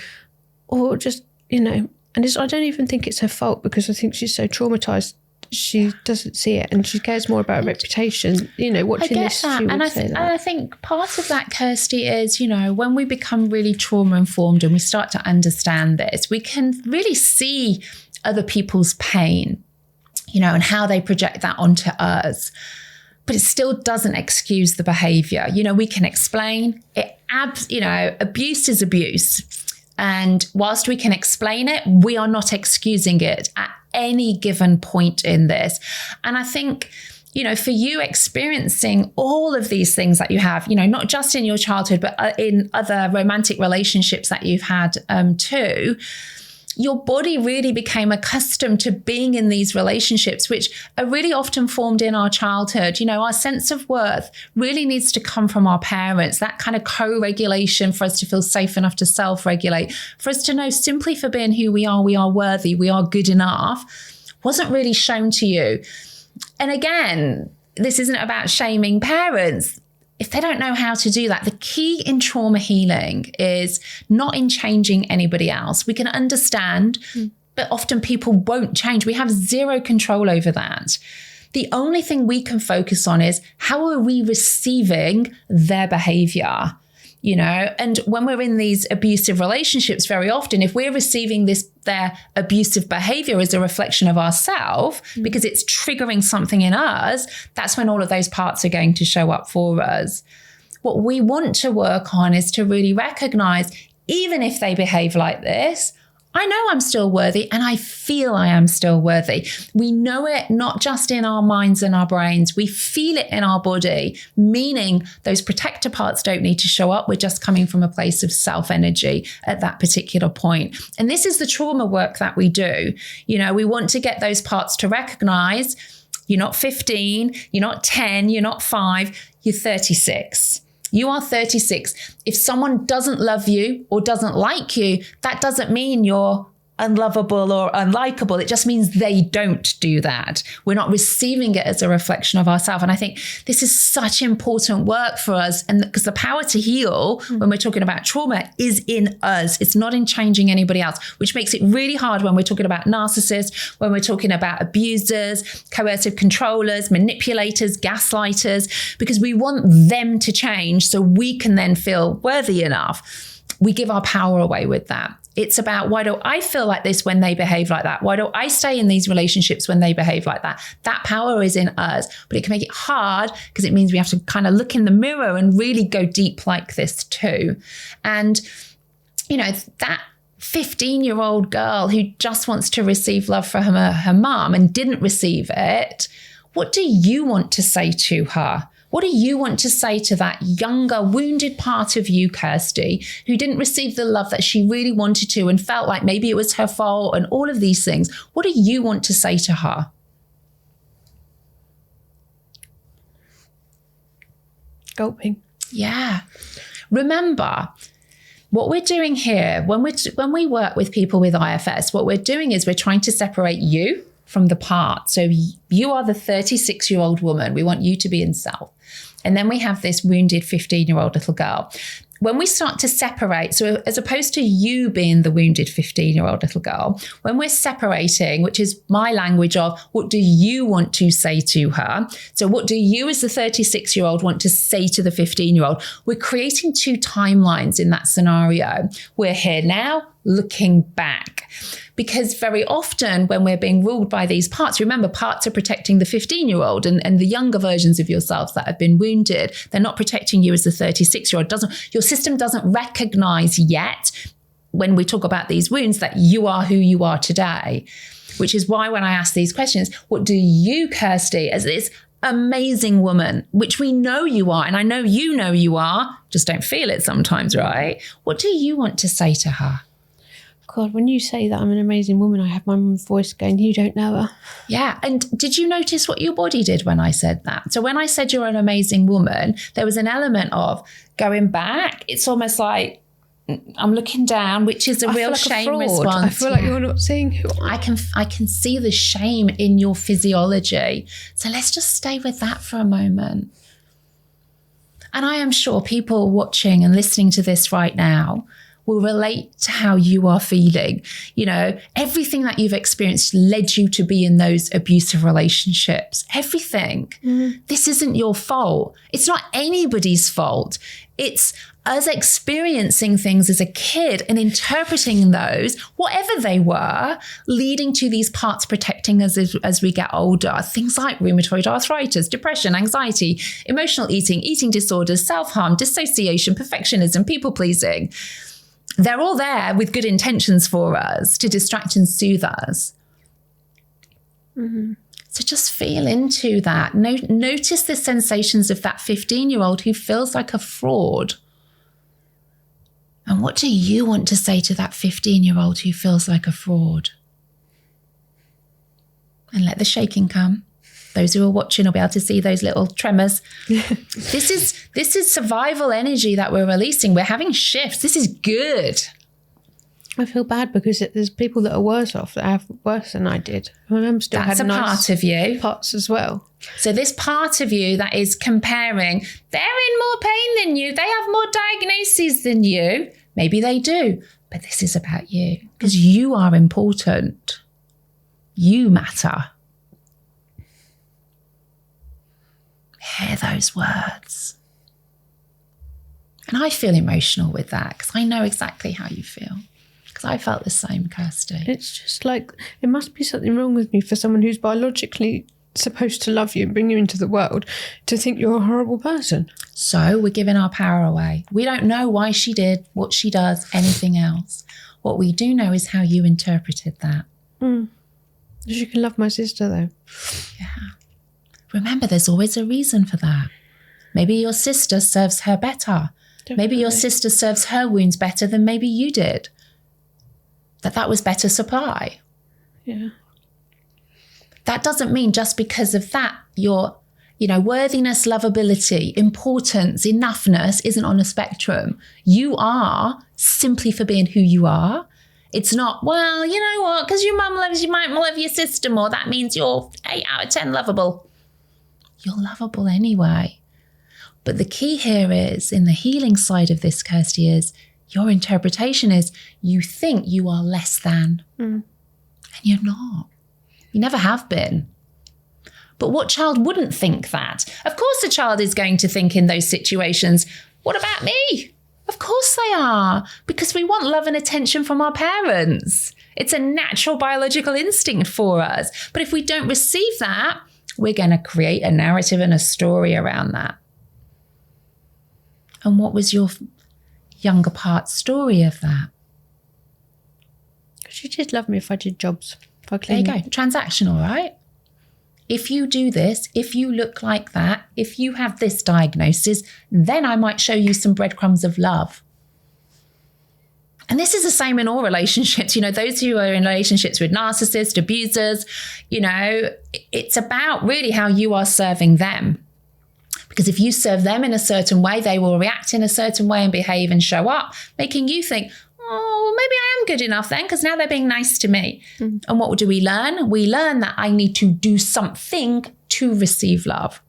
or just, you know, and I don't even think it's her fault because I think she's so traumatised. She doesn't see it, and she cares more about her reputation. You know, watching this, she would say that. And I think part of that, Kirsty, is, you know, when we become really trauma informed and we start to understand this, we can really see other people's pain, you know, and how they project that onto us. But it still doesn't excuse the behaviour. You know, we can explain it. You know, abuse is abuse. And whilst we can explain it, we are not excusing it at any given point in this. And I think, you know, for you experiencing all of these things that you have, you know, not just in your childhood, but in other romantic relationships that you've had too, your body really became accustomed to being in these relationships, which are really often formed in our childhood. You know, our sense of worth really needs to come from our parents, that kind of co-regulation for us to feel safe enough to self-regulate, for us to know simply for being who we are worthy, we are good enough, wasn't really shown to you. And again, this isn't about shaming parents. If they don't know how to do that, the key in trauma healing is not in changing anybody else. We can understand, but often people won't change. We have zero control over that. The only thing we can focus on is how are we receiving their behavior? You know, and when we're in these abusive relationships, very often, if we're receiving their abusive behavior as a reflection of ourselves, because it's triggering something in us, that's when all of those parts are going to show up for us. What we want to work on is to really recognize, even if they behave like this, I know I'm still worthy and I feel I am still worthy. We know it not just in our minds and our brains, we feel it in our body, meaning those protector parts don't need to show up. We're just coming from a place of self-energy at that particular point. And this is the trauma work that we do. You know, we want to get those parts to recognize you're not 15, you're not 10, you're not 5, you're 36. You are 36. If someone doesn't love you or doesn't like you, that doesn't mean you're unlovable or unlikable. It just means they don't do that. We're not receiving it as a reflection of ourselves. And I think this is such important work for us. And because the power to heal when we're talking about trauma is in us. It's not in changing anybody else, which makes it really hard when we're talking about narcissists, when we're talking about abusers, coercive controllers, manipulators, gaslighters, because we want them to change so we can then feel worthy enough. We give our power away with that. It's about, why do I feel like this when they behave like that? Why do I stay in these relationships when they behave like that? That power is in us, but it can make it hard because it means we have to kind of look in the mirror and really go deep like this too. And, you know, that 15-year-old girl who just wants to receive love from her mom and didn't receive it, what do you want to say to her? What do you want to say to that younger, wounded part of you, Kirsty, who didn't receive the love that she really wanted to and felt like maybe it was her fault and all of these things? What do you want to say to her? Gulping. Yeah. Remember, what we're doing here, when we work with people with IFS, what we're doing is we're trying to separate you from the part. So you are the 36-year-old woman. We want you to be in self. And then we have this wounded 15-year-old little girl. When we start to separate, so as opposed to you being the wounded 15-year-old little girl, when we're separating, which is my language of what do you want to say to her? So what do you as the 36-year-old want to say to the 15-year-old? We're creating two timelines in that scenario. We're here now, looking back. Because very often when we're being ruled by these parts, remember, parts are protecting the 15-year-old and the younger versions of yourself that have been wounded. They're not protecting you as the 36-year-old. Your system doesn't recognize yet, when we talk about these wounds, that you are who you are today. Which is why when I ask these questions, what do you, Kirsty, as this amazing woman, which we know you are, and I know you are, just don't feel it sometimes, right? What do you want to say to her? God, when you say that I'm an amazing woman, I have my mum's voice going, you don't know her. Yeah. And did you notice what your body did when I said that? So when I said you're an amazing woman, there was an element of going back. It's almost like I'm looking down, which is a real shame response. I feel like you're not seeing who I can see the shame in your physiology. So let's just stay with that for a moment. And I am sure people watching and listening to this right now will relate to how you are feeling. You know, everything that you've experienced led you to be in those abusive relationships. Everything. This isn't your fault. It's not anybody's fault. It's us experiencing things as a kid and interpreting those, whatever they were, leading to these parts protecting us as we get older. Things like rheumatoid arthritis, depression, anxiety, emotional eating, eating disorders, self-harm, dissociation, perfectionism, people-pleasing. They're all there with good intentions for us to distract and soothe us. So just feel into that. Notice the sensations of that 15-year-old who feels like a fraud. And what do you want to say to that 15-year-old who feels like a fraud? And let the shaking come. Those who are watching will be able to see those little tremors. This is survival energy that we're releasing. We're having shifts. This is good. I feel bad because there's people that are worse off, that have worse than I did. My mum still had nice part of you. Parts as well. So this part of you that is comparing, they're in more pain than you. They have more diagnoses than you. Maybe they do. But this is about you because you are important. You matter. Hear those words. And I feel emotional with that because I know exactly how you feel. Because I felt the same, Kirsty. It's just like, it must be something wrong with me for someone who's biologically supposed to love you and bring you into the world to think you're a horrible person. So we're giving our power away. We don't know why she did, what she does, anything else. What we do know is how you interpreted that. You can love my sister though. Yeah. Remember, there's always a reason for that. Maybe your sister serves her better. Definitely. Maybe your sister serves her wounds better than maybe you did. That was better supply. Yeah. That doesn't mean just because of that, your, worthiness, lovability, importance, enoughness isn't on a spectrum. You are simply for being who you are. It's not, well, you know what, because your mum loves you, might love your sister more. That means you're 8 out of 10 lovable. You're lovable anyway. But the key here is, in the healing side of this, Kirsty, is your interpretation is you think you are less than. And you're not. You never have been. But what child wouldn't think that? Of course a child is going to think in those situations, what about me? Of course they are, because we want love and attention from our parents. It's a natural biological instinct for us. But if we don't receive that, we're going to create a narrative and a story around that. And what was your younger part story of that? She did love me if I did jobs. There you go. Transactional, right? If you do this, if you look like that, if you have this diagnosis, then I might show you some breadcrumbs of love. And this is the same in all relationships. You know, those who are in relationships with narcissists, abusers, you know, it's about really how you are serving them. Because if you serve them in a certain way, they will react in a certain way and behave and show up, making you think, oh, maybe I am good enough then, because now they're being nice to me. And what do we learn? We learn that I need to do something to receive love.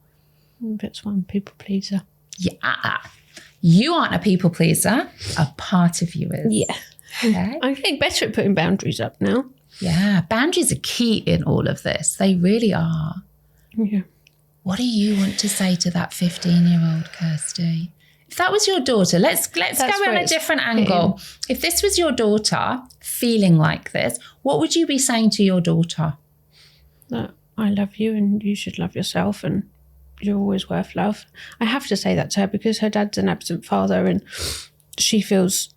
That's why I'm a people pleaser. Yeah. You aren't a people pleaser. A part of you is. Yeah. Okay. I'm getting better at putting boundaries up now. Yeah. Boundaries are key in all of this. They really are. Yeah. What do you want to say to that 15-year-old, Kirsty? If that was your daughter, let's go on a different angle. If this was your daughter feeling like this, what would you be saying to your daughter? That I love you and you should love yourself and you're always worth love. I have to say that to her because her dad's an absent father and she feels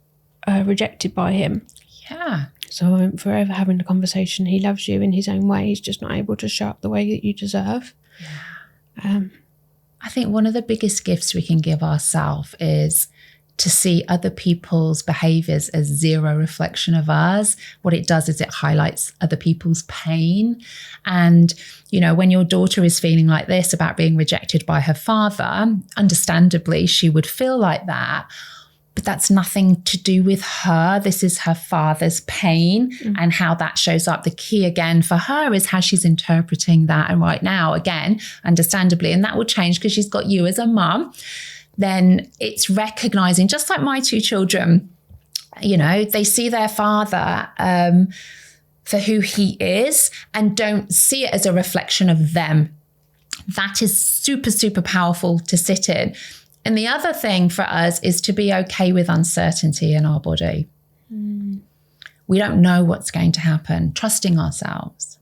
rejected by him. Yeah. So I'm forever having the conversation. He loves you in his own way. He's just not able to show up the way that you deserve. Yeah. I think one of the biggest gifts we can give ourselves is to see other people's behaviors as zero reflection of ours. What it does is it highlights other people's pain. And, you know, when your daughter is feeling like this about being rejected by her father, understandably, she would feel like that. But that's nothing to do with her. This is her father's pain and how that shows up. The key again for her is how she's interpreting that. And right now, again, understandably, and that will change because she's got you as a mum, then it's recognizing, just like my 2 children, you know, they see their father for who he is and don't see it as a reflection of them. That is super, super powerful to sit in. And the other thing for us is to be okay with uncertainty in our body. We don't know what's going to happen, trusting ourselves.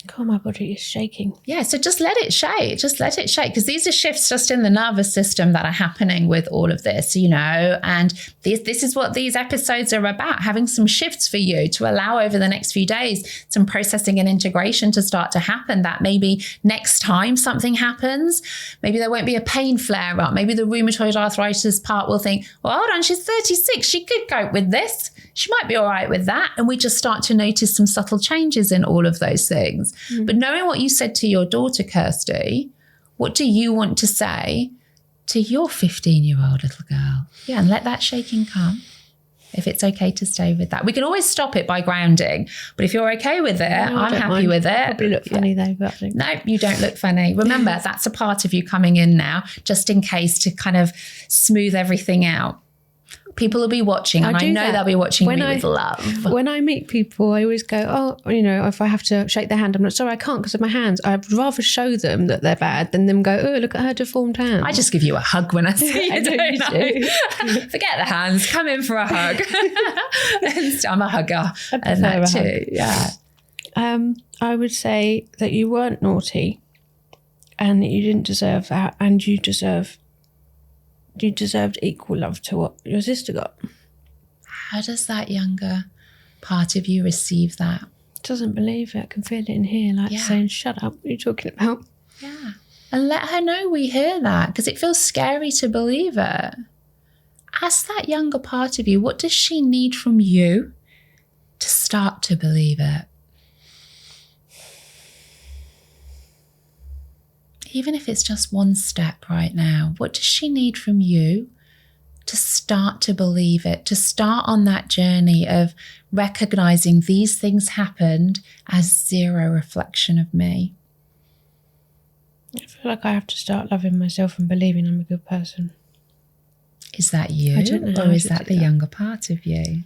God, my body is shaking. Yeah, so just let it shake. Just let it shake. Because these are shifts just in the nervous system that are happening with all of this, you know. And this is what these episodes are about, having some shifts for you to allow over the next few days some processing and integration to start to happen, that maybe next time something happens, maybe there won't be a pain flare up. Maybe the rheumatoid arthritis part will think, well, hold on, she's 36. She could cope with this. She might be all right with that. And we just start to notice some subtle changes in all of those things. But knowing what you said to your daughter, Kirsty, what do you want to say to your 15-year-old little girl? Yeah, and let that shaking come. If it's okay to stay with that. We can always stop it by grounding. But if you're okay with it, no, I'm happy with it. I probably look funny though. But I think. No, you don't look funny. Remember, that's a part of you coming in now, just in case, to kind of smooth everything out. People will be watching, and I know they'll be watching me with love. When I meet people, I always go, oh, you know, if I have to shake their hand, I'm like, sorry, I can't because of my hands. I'd rather show them that they're bad than them go, oh, look at her deformed hands. I just give you a hug when I see you, don't I? Forget the hands, come in for a hug. I'm a hugger. And that too, yeah. I would say that you weren't naughty and that you didn't deserve that, and you deserved equal love to what your sister got. How does that younger part of you receive that? Doesn't believe it. I can feel it in here, like saying, shut up, what are you talking about? Yeah. And let her know we hear that, because it feels scary to believe it. Ask that younger part of you, what does she need from you to start to believe it? Even if it's just one step right now, what does she need from you to start to believe it, to start on that journey of recognizing these things happened as zero reflection of me. I feel like I have to start loving myself and believing I'm a good person. Is that you? I don't know or is that the younger part of you?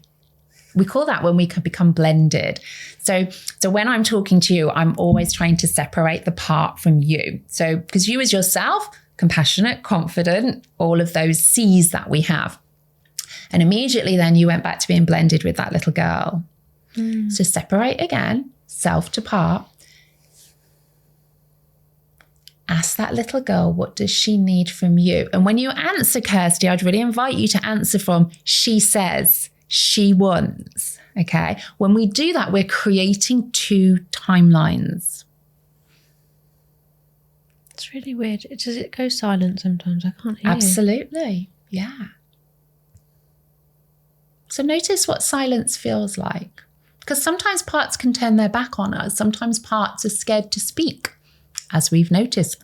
We call that when we can become blended. So when I'm talking to you, I'm always trying to separate the part from you. So because you as yourself, compassionate, confident, all of those C's that we have. And immediately then you went back to being blended with that little girl. So separate again, self to part. Ask that little girl, what does she need from you? And when you answer, Kirsty, I'd really invite you to answer from she says, she wants, okay? When we do that, we're creating two timelines. It's really weird. Does it go silent sometimes? I can't hear. Absolutely, yeah. So notice what silence feels like. Because sometimes parts can turn their back on us. Sometimes parts are scared to speak, as we've noticed.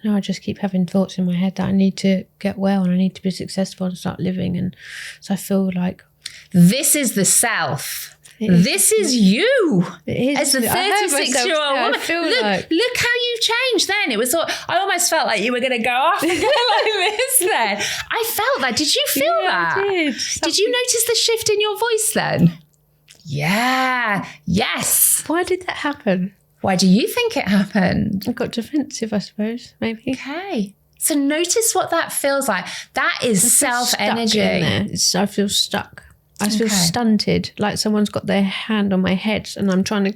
No, I just keep having thoughts in my head that I need to get well and I need to be successful and start living. And so I feel like... This is the self. This is you. It is. As a 36-year-old woman. Look how you changed then. It was I almost felt like you were going to go off and go like this then. I felt that. Did you feel that? I did. Did you notice the shift in your voice then? Yeah. Yes. Why did that happen? Why do you think it happened? I got defensive, I suppose, maybe. Okay. So notice what that feels like. That is self-energy. I feel stuck. I feel stunted, like someone's got their hand on my head and I'm trying to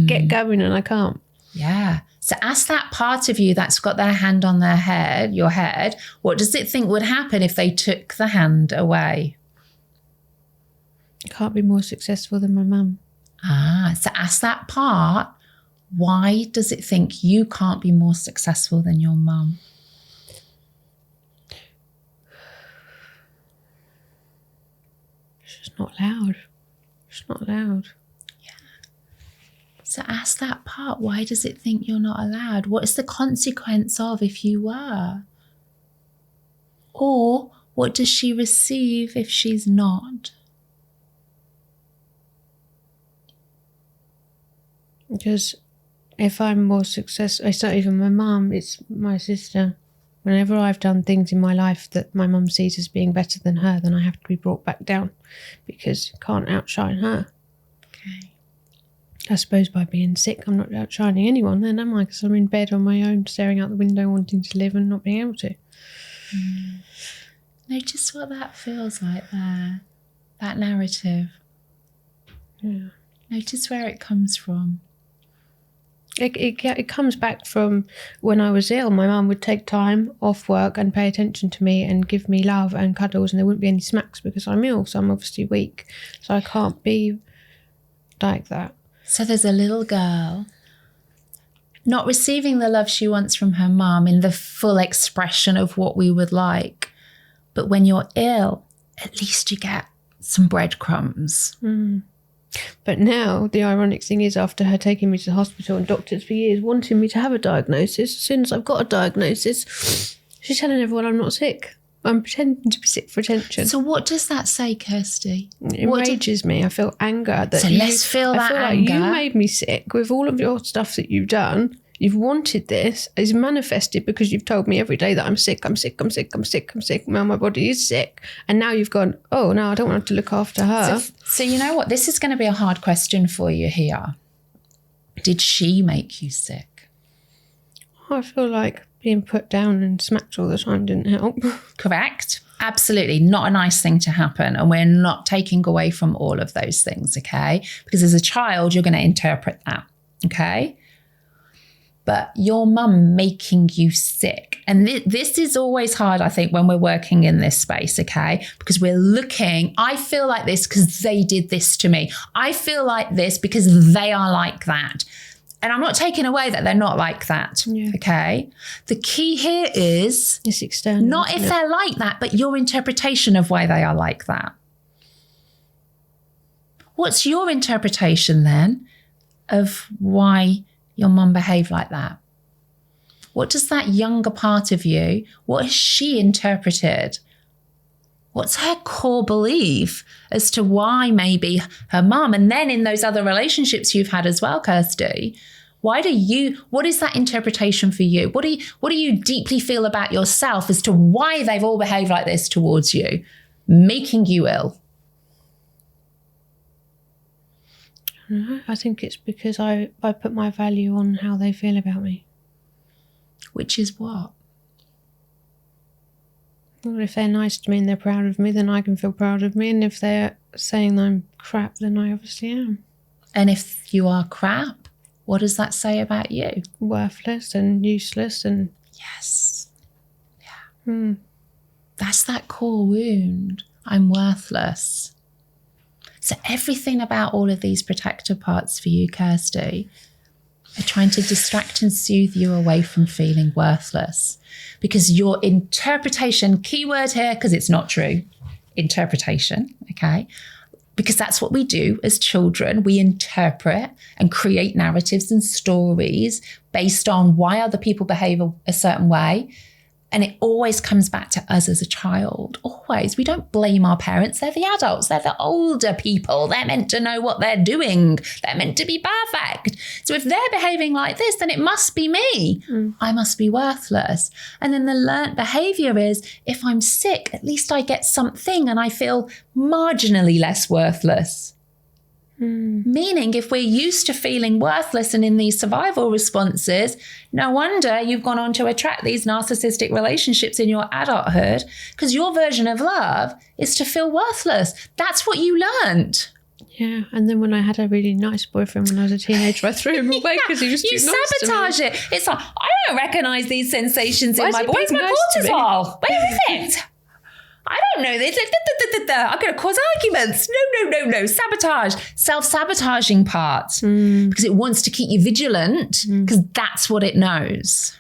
get going and I can't. Yeah. So ask that part of you that's got their hand on their head, your head, what does it think would happen if they took the hand away? I can't be more successful than my mum. So ask that part, why does it think you can't be more successful than your mum? She's not loud. She's not loud. Yeah. So ask that part, why does it think you're not allowed? What is the consequence of if you were? Or what does she receive if she's not? Because if I'm more successful, it's not even my mum, it's my sister. Whenever I've done things in my life that my mum sees as being better than her, then I have to be brought back down because I can't outshine her. Okay. I suppose by being sick, I'm not outshining anyone then, am I? Because I'm in bed on my own, staring out the window, wanting to live and not being able to. Notice what that feels like there, that narrative. Yeah. Notice where it comes from. It comes back from when I was ill. My mum would take time off work and pay attention to me and give me love and cuddles, and there wouldn't be any smacks because I'm ill, so I'm obviously weak. So I can't be like that. So there's a little girl not receiving the love she wants from her mum in the full expression of what we would like. But when you're ill, at least you get some breadcrumbs. But now the ironic thing is, after her taking me to the hospital and doctors for years wanting me to have a diagnosis, as soon as I've got a diagnosis, she's telling everyone I'm not sick. I'm pretending to be sick for attention. So what does that say, Kirsty? It enrages me. I feel anger. So let's feel that anger. Like you made me sick with all of your stuff that you've done. You've wanted this. It's manifested because you've told me every day that I'm sick, I'm sick, I'm sick, I'm sick, I'm sick. Now my body is sick. And now you've gone, oh, no, I don't want to look after her. So you know what? This is going to be a hard question for you here. Did she make you sick? I feel like being put down and smacked all the time didn't help. Correct. Absolutely not a nice thing to happen. And we're not taking away from all of those things, okay? Because as a child, you're going to interpret that, okay? But your mum making you sick. And this is always hard, I think, when we're working in this space, okay? Because we're looking, I feel like this because they did this to me. I feel like this because they are like that. And I'm not taking away that they're not like that, okay? The key here is it's external, not if they're like that, but your interpretation of why they are like that. What's your interpretation then of why your mum behaved like that? What does that younger part of you, what has she interpreted? What's her core belief as to why maybe her mum, and then in those other relationships you've had as well, Kirsty, what is that interpretation for you? What do you deeply feel about yourself as to why they've all behaved like this towards you, making you ill? I think it's because I put my value on how they feel about me. Which is what? Well, if they're nice to me and they're proud of me, then I can feel proud of me. And if they're saying I'm crap, then I obviously am. And if you are crap, what does that say about you? Worthless and useless and... Yes. Yeah. That's that core wound. I'm worthless. So everything about all of these protector parts for you, Kirsty, are trying to distract and soothe you away from feeling worthless. Because your interpretation, keyword here, because it's not true, interpretation, okay? Because that's what we do as children. We interpret and create narratives and stories based on why other people behave a certain way. And it always comes back to us as a child, always. We don't blame our parents. They're the adults. They're the older people. They're meant to know what they're doing. They're meant to be perfect. So if they're behaving like this, then it must be me. I must be worthless. And then the learnt behavior is, if I'm sick, at least I get something and I feel marginally less worthless. Meaning if we're used to feeling worthless and in these survival responses, no wonder you've gone on to attract these narcissistic relationships in your adulthood, because your version of love is to feel worthless. That's what you learned. Yeah, and then when I had a really nice boyfriend when I was a teenager, I threw him away because he was too nice to me. You sabotage it. It's like, I don't recognise these sensations in my body. Where's my nice cortisol? Where is it? I don't know this. I'm going to cause arguments. No. Sabotage. Self-sabotaging part. Because it wants to keep you vigilant because that's what it knows.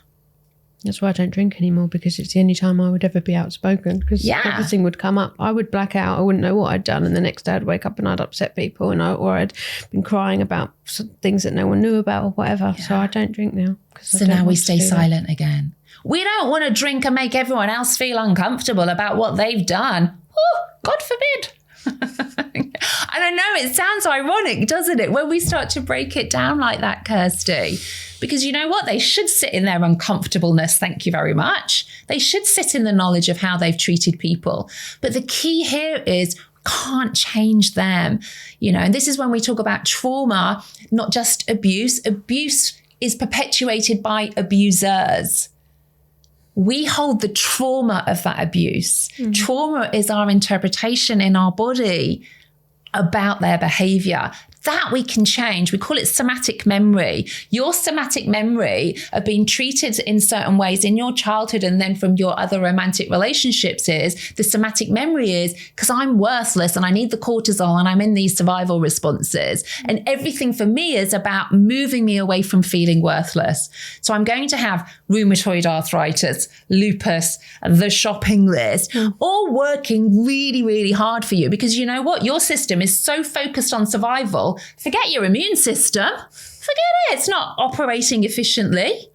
That's why I don't drink anymore, because it's the only time I would ever be outspoken, because everything would come up. I would black out. I wouldn't know what I'd done. And the next day I'd wake up and I'd upset people or I'd been crying about some things that no one knew about or whatever. Yeah. So I don't drink now. So now we stay silent again. We don't want to drink and make everyone else feel uncomfortable about what they've done. Oh, God forbid. And I know it sounds ironic, doesn't it, when we start to break it down like that, Kirsty? Because you know what? They should sit in their uncomfortableness, thank you very much. They should sit in the knowledge of how they've treated people. But the key here is can't change them. And this is when we talk about trauma, not just abuse. Abuse is perpetuated by abusers. We hold the trauma of that abuse. Trauma is our interpretation in our body about their behavior. That we can change. We call it somatic memory. Your somatic memory of being treated in certain ways in your childhood and then from your other romantic relationships is, the somatic memory is because I'm worthless and I need the cortisol and I'm in these survival responses. And everything for me is about moving me away from feeling worthless. So I'm going to have rheumatoid arthritis, lupus, the shopping list, all working really, really hard for you, because you know what? Your system is so focused on survival. Forget your immune system. Forget it. It's not operating efficiently.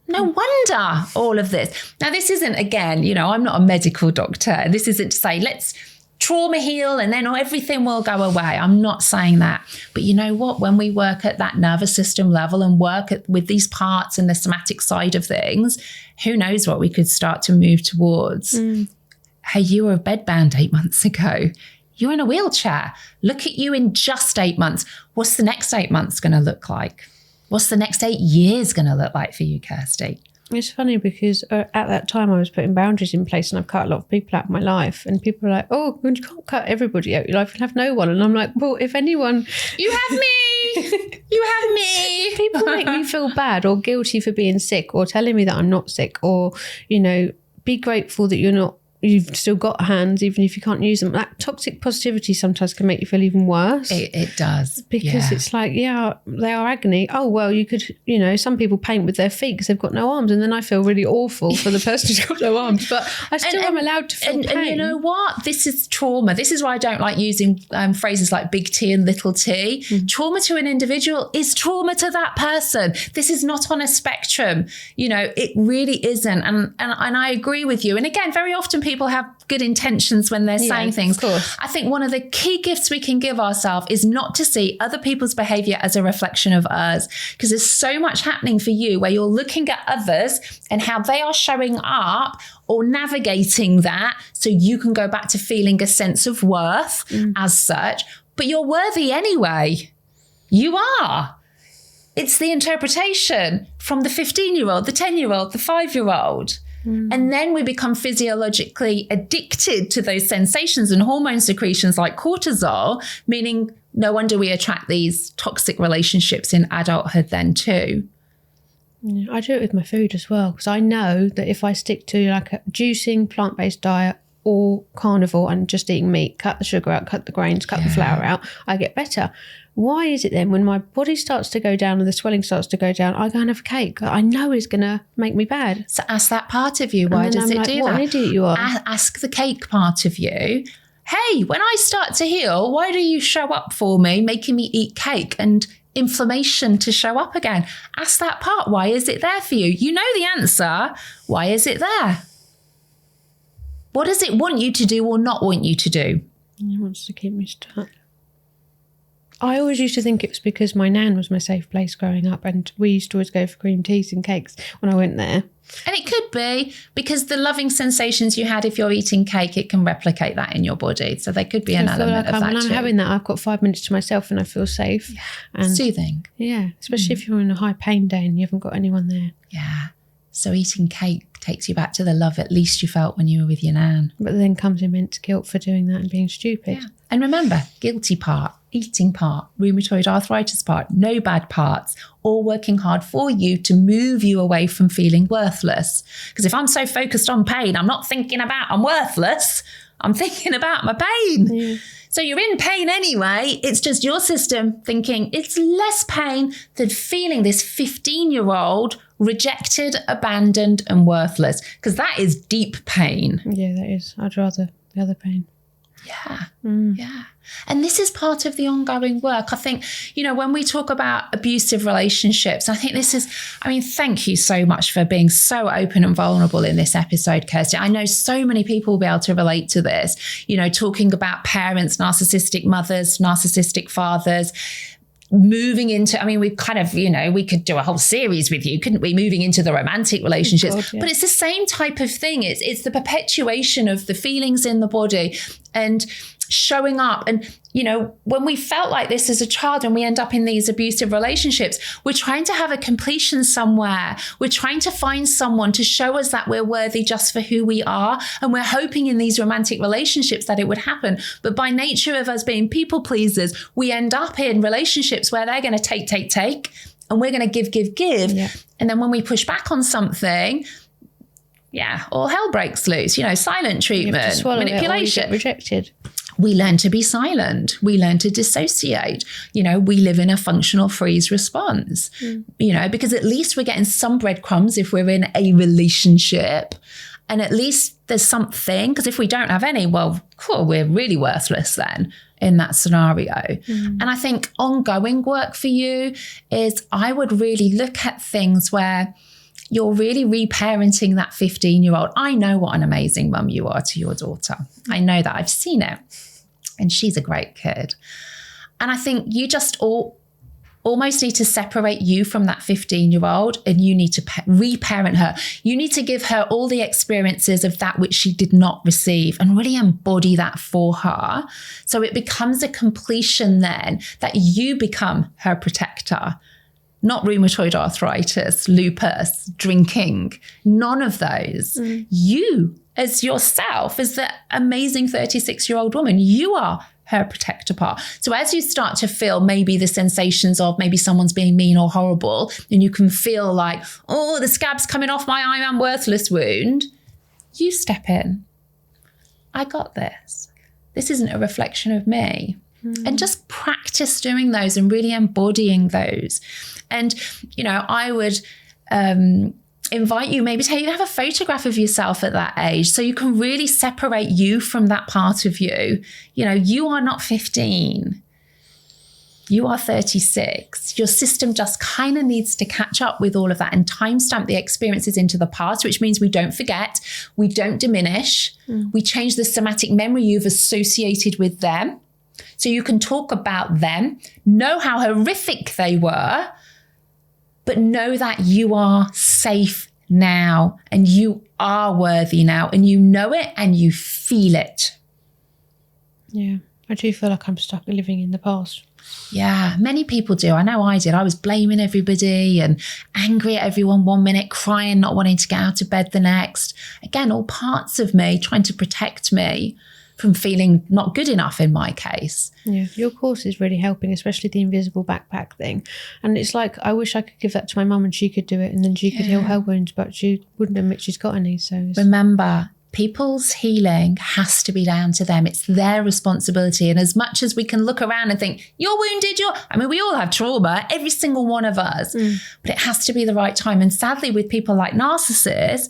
No wonder all of this. Now, this isn't, again, I'm not a medical doctor. This isn't to say, let's trauma heal and then everything will go away. I'm not saying that. But you know what? When we work at that nervous system level and work with these parts and the somatic side of things, who knows what we could start to move towards. Hey, you were bedbound 8 months ago. You're in a wheelchair. Look at you in just 8 months. What's the next 8 months going to look like? What's the next 8 years going to look like for you, Kirsty? It's funny because at that time I was putting boundaries in place and I've cut a lot of people out of my life. And people are like, oh, you can't cut everybody out of your life. You'll have no one. And I'm like, well, if anyone... You have me. You have me. People make me feel bad or guilty for being sick or telling me that I'm not sick or, be grateful that you're not you've still got hands, even if you can't use them. That toxic positivity sometimes can make you feel even worse. It does. Because it's like, they are agony. Oh, well, you could, some people paint with their feet because they've got no arms. And then I feel really awful for the person who's got no arms. But I still am allowed to feel pain. And you know what? This is trauma. This is why I don't like using phrases like big T and little t. Trauma to an individual is trauma to that person. This is not on a spectrum. It really isn't. And I agree with you. And again, very often people have good intentions when they're saying things. Of course. I think one of the key gifts we can give ourselves is not to see other people's behavior as a reflection of us, because there's so much happening for you where you're looking at others and how they are showing up or navigating that so you can go back to feeling a sense of worth as such. But you're worthy anyway. You are. It's the interpretation from the 15-year-old, the 10-year-old, the 5-year-old. And then we become physiologically addicted to those sensations and hormone secretions like cortisol, meaning no wonder we attract these toxic relationships in adulthood then too. Yeah, I do it with my food as well, because I know that if I stick to like a juicing, plant-based diet or carnivore and just eating meat, cut the sugar out, cut the grains, cut the flour out, I get better. Why is it then when my body starts to go down and the swelling starts to go down, I go and have a cake that I know is going to make me bad? So ask that part of you, why does it do that? What an idiot you are. Ask the cake part of you, hey, when I start to heal, why do you show up for me, making me eat cake and inflammation to show up again? Ask that part, why is it there for you? You know the answer, why is it there? What does it want you to do or not want you to do? It wants to keep me stuck. I always used to think it was because my nan was my safe place growing up, and we used to always go for cream teas and cakes when I went there. And it could be because the loving sensations you had if you're eating cake, it can replicate that in your body. So there could be an element of that when I'm too. having that, I've got 5 minutes to myself and I feel safe. And soothing. Yeah, especially if you're in a high pain day and you haven't got anyone there. Yeah. So eating cake takes you back to the love at least you felt when you were with your nan. But then comes immense guilt for doing that and being stupid. Yeah. And remember, guilty part, eating part, rheumatoid arthritis part, no bad parts, all working hard for you to move you away from feeling worthless. Because if I'm so focused on pain, I'm not thinking about I'm worthless. I'm thinking about my pain. Yeah. So you're in pain anyway. It's just your system thinking it's less pain than feeling this 15-year-old rejected, abandoned and worthless, because that is deep pain. Yeah, that is. I'd rather the other pain. Yeah. Yeah. And this is part of the ongoing work. I think, when we talk about abusive relationships, I think thank you so much for being so open and vulnerable in this episode, Kirsty. I know so many people will be able to relate to this, talking about parents, narcissistic mothers, narcissistic fathers, moving into, we kind of, we could do a whole series with you, couldn't we? Moving into the romantic relationships. God, yeah. But it's the same type of thing. It's the perpetuation of the feelings in the body and showing up. And, when we felt like this as a child and we end up in these abusive relationships, we're trying to have a completion somewhere. We're trying to find someone to show us that we're worthy just for who we are. And we're hoping in these romantic relationships that it would happen. But by nature of us being people pleasers, we end up in relationships where they're going to take, and we're going to give. Yeah. And then when we push back on something, all hell breaks loose, silent treatment, manipulation. It or you get rejected. We learn to be silent. We learn to dissociate. We live in a functional freeze response, because at least we're getting some breadcrumbs if we're in a relationship. And at least there's something, because if we don't have any, well, cool, we're really worthless then in that scenario. And I think ongoing work for you is I would really look at things where you're really reparenting that 15-year-old. I know what an amazing mum you are to your daughter. I know that. I've seen it. And she's a great kid. And I think you just almost need to separate you from that 15-year-old, and you need to reparent her. You need to give her all the experiences of that which she did not receive and really embody that for her. So it becomes a completion then that you become her protector. Not rheumatoid arthritis, lupus, drinking, none of those. You as yourself, as the amazing 36-year-old woman, you are her protector part. So as you start to feel maybe the sensations of maybe someone's being mean or horrible, and you can feel like, oh, the scab's coming off my I am worthless wound, you step in I got this. This isn't a reflection of me. And just practice doing those and really embodying those. And, you know, I would invite you maybe to have a photograph of yourself at that age so you can really separate you from that part of you. You know, you are not 15. You are 36. Your system just kind of needs to catch up with all of that and timestamp the experiences into the past, which means we don't forget, we don't diminish, we change the somatic memory you've associated with them. So you can talk about them, know how horrific they were, but know that you are safe now and you are worthy now and you know it and you feel it. Yeah, I do feel like I'm stuck living in the past. Yeah, many people do. I know I did. I was blaming everybody and angry at everyone one minute, crying, not wanting to get out of bed the next. Again, all parts of me trying to protect me from feeling not good enough in my case. Yeah, your course is really helping, especially the invisible backpack thing. And it's like, I wish I could give that to my mum and she could do it and then she could heal her wounds, but she wouldn't admit she's got any. So remember, people's healing has to be down to them. It's their responsibility. And as much as we can look around and think, you're wounded, we all have trauma, every single one of us, but it has to be the right time. And sadly, with people like narcissists,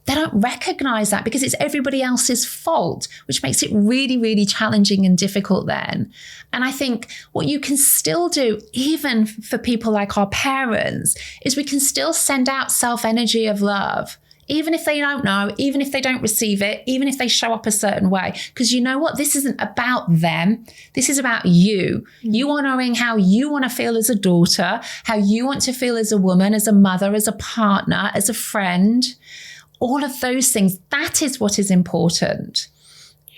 they don't recognize that because it's everybody else's fault, which makes it really, really challenging and difficult then. And I think what you can still do, even for people like our parents, is we can still send out self-energy of love. Even if they don't know, even if they don't receive it, even if they show up a certain way. Because you know what? This isn't about them. This is about you. You honoring how you want to feel as a daughter, how you want to feel as a woman, as a mother, as a partner, as a friend. All of those things. That is what is important.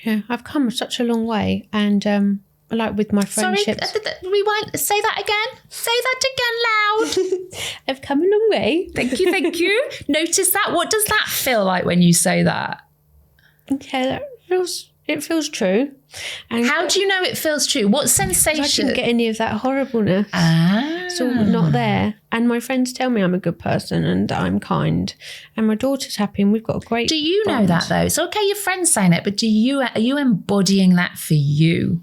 Yeah, I've come such a long way. And like with my friendships. Sorry, rewind. Say that again. Say that again loud. I've come a long way. Thank you, thank you. Notice that. What does that feel like when you say that? Okay, it feels true. And how do you know it feels true? What sensation? I didn't get any of that horribleness. It's all not there. And my friends tell me I'm a good person and I'm kind. And my daughter's happy and we've got a great Do you bond. know that though? It's okay, your friends saying it, but are you embodying that for you?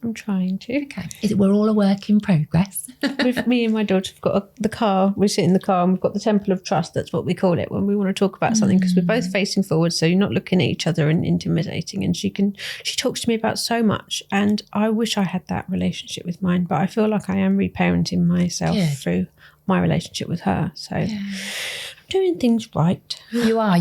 I'm trying to. Okay. We're all a work in progress. With me and my daughter, we've got the car. We sit in the car and we've got the temple of trust. That's what we call it when we want to talk about something, because we're both facing forward. So you're not looking at each other and intimidating. And she talks to me about so much. And I wish I had that relationship with mine, but I feel like I am reparenting myself through my relationship with her. So I'm doing things right. You are.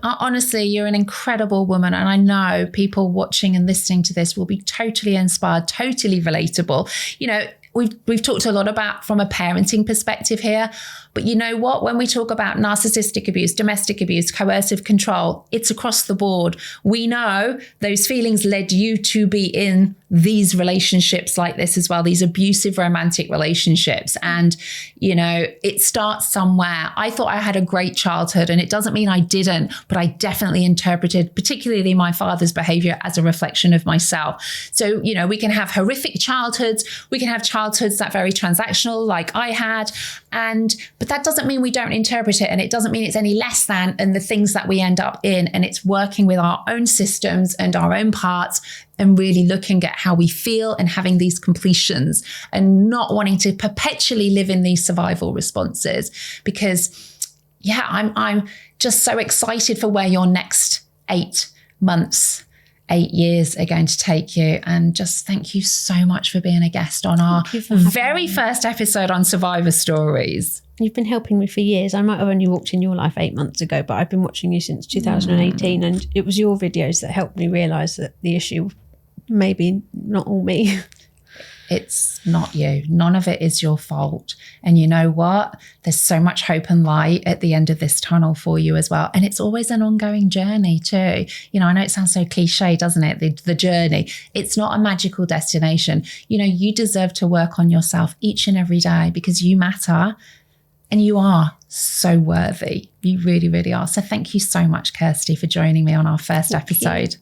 Honestly, you're an incredible woman. And I know people watching and listening to this will be totally inspired, totally relatable. You know, we've talked a lot about from a parenting perspective here, but you know what? When we talk about narcissistic abuse, domestic abuse, coercive control, it's across the board. We know those feelings led you to be in these relationships like this as well, these abusive romantic relationships. And, you know, it starts somewhere. I thought I had a great childhood, and it doesn't mean I didn't, but I definitely interpreted particularly my father's behavior as a reflection of myself. So, you know, we can have horrific childhoods. We can have childhoods that are very transactional like I had. But that doesn't mean we don't interpret it, and it doesn't mean it's any less than the things that we end up in. And it's working with our own systems and our own parts and really looking at how we feel and having these completions and not wanting to perpetually live in these survival responses. Because I'm just so excited for where your next 8 months, 8 years are going to take you. And just thank you so much for being a guest on our very first episode on Survivor Stories. You've been helping me for years. I might have only walked in your life 8 months ago, but I've been watching you since 2018. And it was your videos that helped me realise that the issue, maybe not all me. It's not you. None of it is your fault. And you know what? There's so much hope and light at the end of this tunnel for you as well. And it's always an ongoing journey too. You know, I know it sounds so cliche, doesn't it? The journey. It's not a magical destination. You know, you deserve to work on yourself each and every day because you matter and you are so worthy. You really, really are. So thank you so much, Kirsty, for joining me on our first episode.